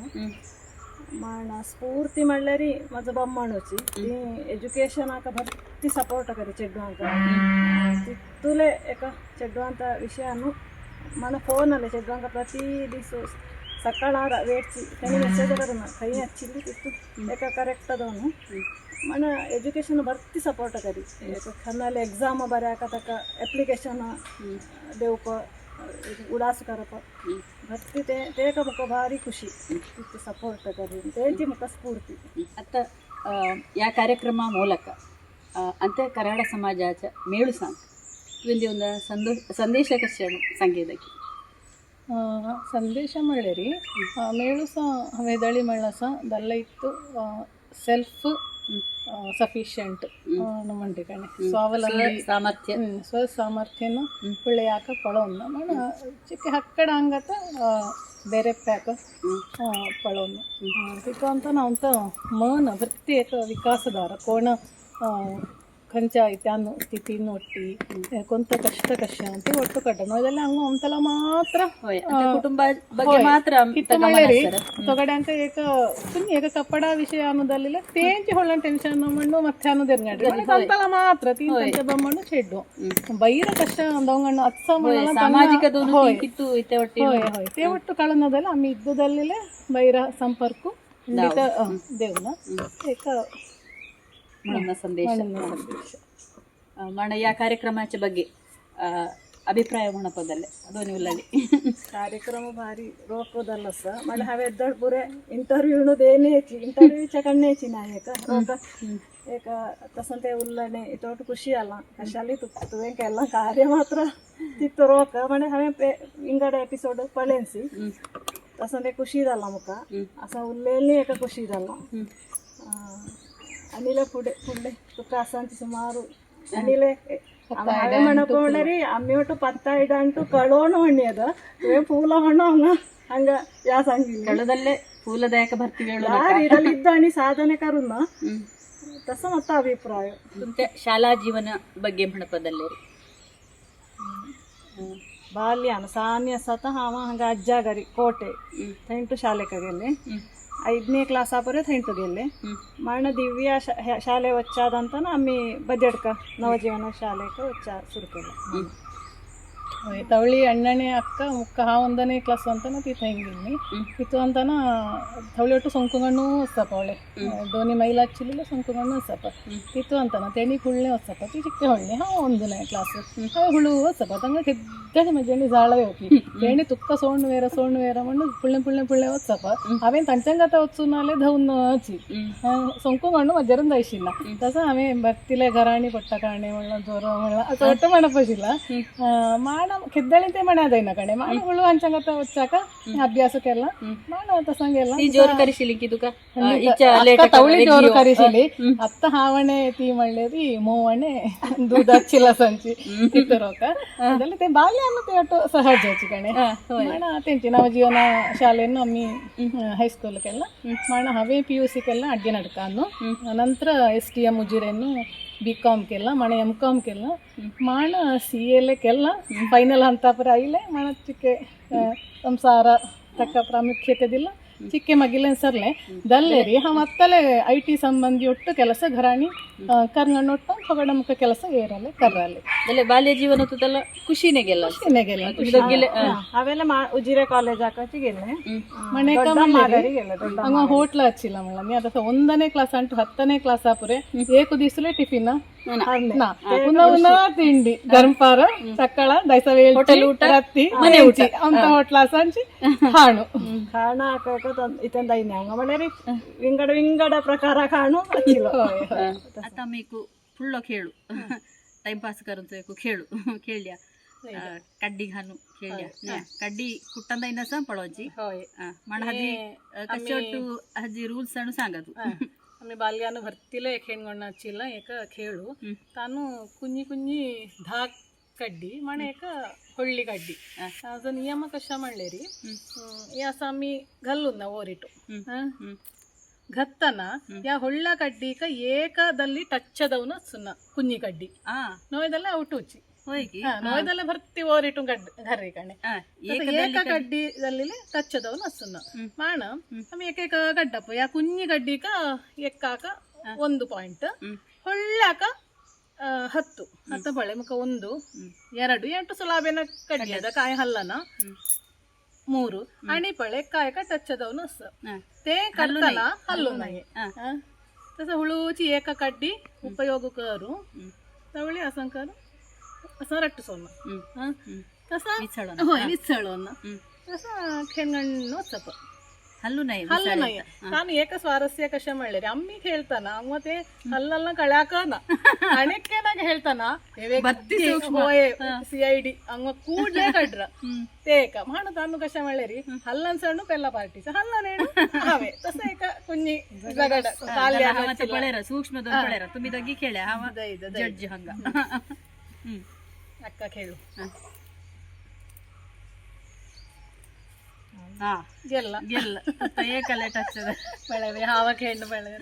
पण स्फूर्ती म्हणल्यारी माझं बम्माणूची ती एज्युकेशन आका भरती सपोर्ट करी चेड्डुवांक तितुले एका चेड्डुवांತ ವಿಷಯನು मन फोन आले चेड्डुवांक प्रति दिस सकाळ वेटची त्यांनी मेसेज करून काही हच्चिल्ली तितू एका करेक्ट अदवनु मन एज्युकेशन भरती सपोर्ट करी खन्नाले एग्जाम बऱ्याक ताका एप्लिकेशन देवप उडास करप भरती ते एक मुख भारी खुशी तिथे सपोर्ट करी तेंची मुख स्फूर्ती आता या कार्यक्रमा ಮೂಲಕ अंत्य कराड समाजाच्या मेळू सांग तुवेंदी ಒಂದು संदेश कशा सांगेदकी संदेश म्हणले री मेळू सा वेदळी म्हणला सा दल्ला इತ್ತು सेल्फ सफिशियंट म्हणते काणे स्वावलंबी सामर्थ्य स्वसामर्थ्यನ ಒಳ್ಳೆ ಯಾಕ ಪಳೋನ್ನ ಮಣ ಚಿಕ್ಕ ಹಕ್ಕಡ ಹಂಗತ ಬೇರೆ ಪ್ಯಾಕ ಪಳೋನ್ನ तिका ಅಂತ ನಾವಂತ मन भरती एक विकासदार कोण खंयच्या इत्यान स्थितीन ಒಟ್ಟಿ ಕೊಂತ ಕಷ್ಟ ಅಂತ ಒಟ್ಟು ಕಟ್ಟನು ಇದೆಲ್ಲ ಹಂಗ ಒಂತಲ ಮಾತ್ರ कुटुंबा ಬಗ್ಗೆ ಮಾತ್ರ ತೊಗಡ್ಯಾಂಕ ಏಕ ಸುಮ್ಮನೆ ಏಕ ಕಪ್ಪಡ ವಿಷಯ ಅನ್ನೋದಲ್ಲಿಲ್ಲ ತೇಂಚಿ ಹೊಳ್ಳ ಟೆನ್ಷನ್ ಮಣ್ಣು ಮತ್ತೆ ಅನ್ನೋದಿರ್ನಾಡ್ರಿ ಅಂತಲ ಮಾತ್ರ ತೀಂಚ ಬಮ್ಮಣ್ಣು ಚೆಡ್ಡು ಬೈರ ಕಷ್ಟ ಅಂದವಂಗಣ್ಣು ಅತ್ಸ ಸಾಮಾಜಿಕ ಕಿತ್ತು ಇತ್ತೆ ಒಟ್ಟಿ ತೇ ಒಟ್ಟು ಕಳನ್ನದಲ್ಲ ಆಮೇಲೆ ಇದ್ದುದಲ್ಲಿಲೆ ಬೈರ ಸಂಪರ್ಕ ದೇವ್ನ ಏಕ म्हणून संदेश या कार्यक्रमाच्या ಬಗ್ಗೆ अभिप्राय म्हणपदले दोन्ही उलली कार्यक्रम भारी रोखोदಲ್ಲ ಸ मला हवे एद्दड पुरे इंटरव्ह्यू देण्याची इंटरव्ह्यूच्या करण्याची नाही का रोक एक तसं ते उल्लणे इतोट खुशी आला कशाली तुवे केला कार्य मात्र तिथं रोक म्हणजे हवे इंगडे एपिसोड पळेन्सी तसं ते खुशी झाला मुका असं उरलेली एक खुशी झाला अनिल पुढे तुका असांची सुमारू अनिले हावे म्हणपोंडरी आम्ही ಒಟ್ಟು 10 ಅಂಟು ಕಳೋಣ ಹೊಣ್ಯದ ತುವೆ ಫೂಲ ಹೊಣ್ಣ ಹಂಗ ಯಾ सांगितलं ಕಳದಲ್ಲೇ फूलदायक भरती वेळ यार इद्दाणी साधने करून तसं मत अभिप्राय तुमच्या शाळा जीवन ಬಗ್ಗೆ म्हणपदले ಬಾಲ್ಯಾನ ಸಾನ್ಯ ಸತ हांव हांगा अज्जा घरी कोटे थंय शाळेक गेले 5ನೇ ಕ್ಲಾಸಾಪರೆ थंय गेले माण दिव्या शाळे वच्चाದಂತ आम्ही बजेडका नवजीवन शाळेक वच्चा सुरू केलं तवळी अण्णने अक्क मुक्क हा 1ನೇ ಕ್ಲಾಸ್ ಅಂತನ ती थंय गेली तितू अंतना तवळी ಒಟ್ಟು ಸೊಂಕುಗಣ್ಣು ವಸ್ತಪ ಅವಳೆ दोन्ही ಮೈಲ್ ಹಚ್ಚಿಲಿಲ್ಲ ಸೊಂಕುಗಣ್ಣು ವಸ್ತಪ तितू अंतना तेणी फुडणे वस्तप ती चिक्के ಹೊಳ್ಳೆ हा 1ನೇ ಕ್ಲಾಸ್ हांव हुळू वस्तप तांकां केद्दाची म्हजेणी जाळवे होती तेणी तुक्का सोंड वेरा म्हणून फुडणे वस्तप हांवें तांच्यान आतां वचून आले धवून हची सೊಂಕುಗಣ್ಣು म्हजेरून जायशिल्ला तसं हांवें भक्तीले घराणी पडटा काणे म्हणलं जोर म्हणलं असं वाटतं म्हणप आशिल्ला माण ಕೆದ್ದಳಿ ते म्हण्या जायना कणे माण हुळू हांच्या आतां वच्चाक अभ्यास केला माण तसं गेला ती जोर करिशिली की तुका तवळी जोर करिशिली आत्ता हावणे ती म्हणले ती मोवणे दूध हच्चिला सांची तितरोक जाल्यार ते बाल्यान ते ಒಟ್ಟು ಸಹಜची कणे माण तेंची नवजीवन शाळेन आम्ही ಹೈಸ್ಕೂಲ್ केला माण हांवें PUC केला अड्गे नडकान नंतर STM उजिरेन B.Com केला माण M.Com केला माण CA केला ಫೈನಲ್ ಹಂತ ಪರ ಆಯಿಲೆ ಮಾಣ ಚಿಕ್ಕೆ ಸಂಸಾರ ತಕ್ಕ ಪ್ರಾಮುಖ್ಯತೆ ದಿಲ್ಲ ಚಿಕ್ಕೆ ಮಗಿಲೇನ್ ಸರ್ಲೆ ದಲ್ಲೇರಿ ಮತ್ತಲೆ IT ಸಂಬಂಧಿ ಒಟ್ಟು ಕೆಲಸ घराणी ಕರ್ನೊಟ್ಟು ಹೊಗಡ ಮುಖ ಕೆಲಸ ಏರಲೆ ಕರ್ರಲೆ ದಲೆ ಬಾಲ್ಯ ಜೀವನ ತುತಲ್ಲ ಖುಷಿನೇ ಗೆಲ್ಲ ಅವೆಲ್ಲ ಉಜಿರೆ ಕಾಲೇಜ್ ಹಾಕಿ ಗೆಲ್ಲೆ ಮನೆಕ ಹಂಗ ಹೋಟ್ಲ ಹಚ್ಚಿಲ್ಲ ಮಳ ಮೀ ಅದ 1ನೇ ಕ್ಲಾಸ್ ಅಂಟು 10ನೇ ಕ್ಲಾಸ್ ಆಪುರೆ ಏಕು ದಿವಸಲೆ ಟಿಫಿನ್ ಪುನಃ ತಿಂಡಿ ಗರ್ಂಪಾರ ಸಕ್ಕಳ ದೈಸವೇಲ್ ಹೋಟೆಲ್ ಊಟ ರತ್ತಿ ಮನೆ ಊಟ ಅಂತ ಹೋಟ್ಲ ಸಂಚಿ खाणू इथे दैन्य म्हणजे विंगड प्रकार खाणू आता मी फुल्लो खेळू टाइमपास करून खेळू खेळल्या कड्डी घालू खेळल्या कड्डी कुट्टंदा इनसा पळोची म्हण हजी कशे हजी रूल्स अनु सांगा तू आम्ही बाल्यानं भरतीला खेळगोणाचीला एक खेळू तानू कुंजी कुंजी धाक कड्डी म्हण एक होळी कड्डी ताजो नियम कशा म्हणले री हे असं आम्ही घालून ना ओरिटू घत्तना या ಹೊಳ್ಳ ಕಡ್ಡಿಕ ಏಕದಲ್ಲಿ ಟಚ್ ಅದವನ ಸುನ್ನ ಕುഞ്ഞി ಕಡ್ಡಿ ನೋಯ್ದಲ್ಲ ಔಟುಚಿ ನೋಯ್ದಲ್ಲ ಭರ್ತಿ ಓರಿಟು ಘರ್ರಿ ಕಣೆ ಏಕ ಕಡ್ಡಿದಲ್ಲಿ ಟಚ್ ಅದವನ ಸುನ್ನ ಮಾಣ ಆಮೇಲೆ ಏಕೈಕ ಗಡ್ಡಪ್ಪ ಯಾ ಕುഞ്ഞി ಕಡ್ಡಿಕ ಎಕ್ಕಾಕ 1 ಪಾಯಿಂಟ್ ಹೊಳ್ಳಾಕ 10 10 ಬಳೆ ಮುಖ 1 2 8 ಸುಲಾಬೇನ ಕಡ್ಡಿ ಅದ ಕಾಯಿ ಹಲ್ಲನ 3 आणि पळे काय का टच जाऊन असं ते करताना हल्लो नाही तसं हुळूची एका कड्डी उपयोग करू तवळी असं करू असं रट्ट सोडणं तसं होय मिसळून तसं खेळणं चप हल्लू नाही ನಾನು ಏಕ ಸ್ವಾರಸ್ಯ ಕಷ್ಟ ಮಾಡ್ಲಿ ಅಮ್ಮಿ ಹೇಳ್ತಾನ ಮತ್ತೆ ಹಲ್ಲಲ್ಲ ಕಳ್ಯಾಕನ ಅಣೆಕ್ಕೇನಾಗ ಹೇಳ್ತಾನ CID ಅಂಗ ಕೂಡ್ಲೇ ಕಡ್ರ ತೇಕ ಮಾಡ ತಾನು ಕಷ್ಟ ಮಾಡ್ಲೇರಿ ಹಲ್ಲನ್ ಸಣ್ಣ ಪೆಲ್ಲ ಪಾರ್ಟಿ ಹಲ್ಲನೇನು हवे तसं एका कुंजी जगड हावाचं पळेरा सूक्ष्म दोन पळेरा तुम्ही दोघी खेळ्या हावा जड्ज हंगा अक्का खेळू हा ಗೆಲ್ಲ ಗೆಲ್ಲ ಏಕಲೆ ಟಚ್ ಅದ ಬೆಳವೆ ಹಾವ खेळणं ಬೆಳವೆ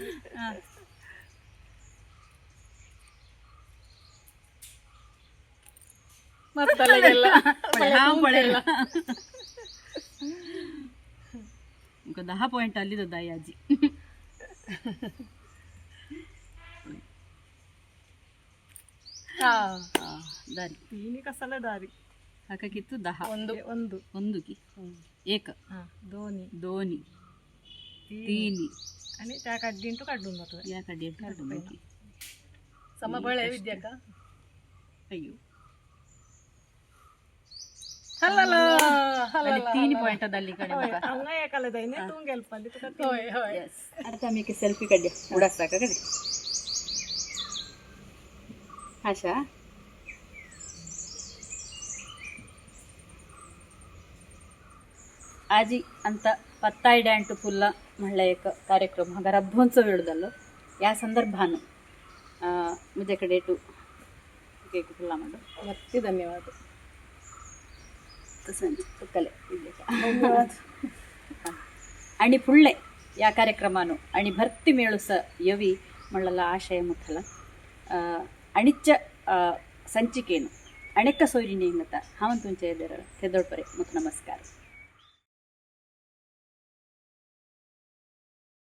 ಮತ್ತಲ್ಲ ಗೆಲ್ಲ हाव पळेला 10 पॉइंट आली दादा याजी दारी तिन्ही कसाला दारी हाकिತ್ತು 10 ಒಂದು की एक दोन्ही तिन्ही आणि त्या काढून काढून जातो या काढून की समबळ आहे विद्या का अय्यो हल्ला ಅಲ್ಲಿ 3 ಪಾಯಿಂಟ್ ಅದಲ್ಲಿ ಕಡೆ ಮಗ ಹಂಗ ಏಕಲ್ಲ ದೈನೆ ತೂ ಗೆಲ್ಪಲ್ಲಿ ತುಕ ಹೋಯ್ ಹೋಯ್ यस आता मी की सेल्फी काढल्या उडासा का कಡೆ आशा आजी ಅಂತ पत्ताई डॅन्ट फुल्ला म्हणला एक कार्यक्रम हा रब्बोंचा वेळ झालो या संदर्भानं माझ्याकडे टू केक फुल्ला म्हणलं नक्की धन्यवाद तसं कले धन्यवाद आणि फुडले या कार्यक्रमानं आणि भरती मेळूस यवी म्हणला आशय मुथला अणिच्च संचिकेनं अनेक सोयरी नेंगता हावन तुमच्या एदेर थेदोडपरे मुथ नमस्कार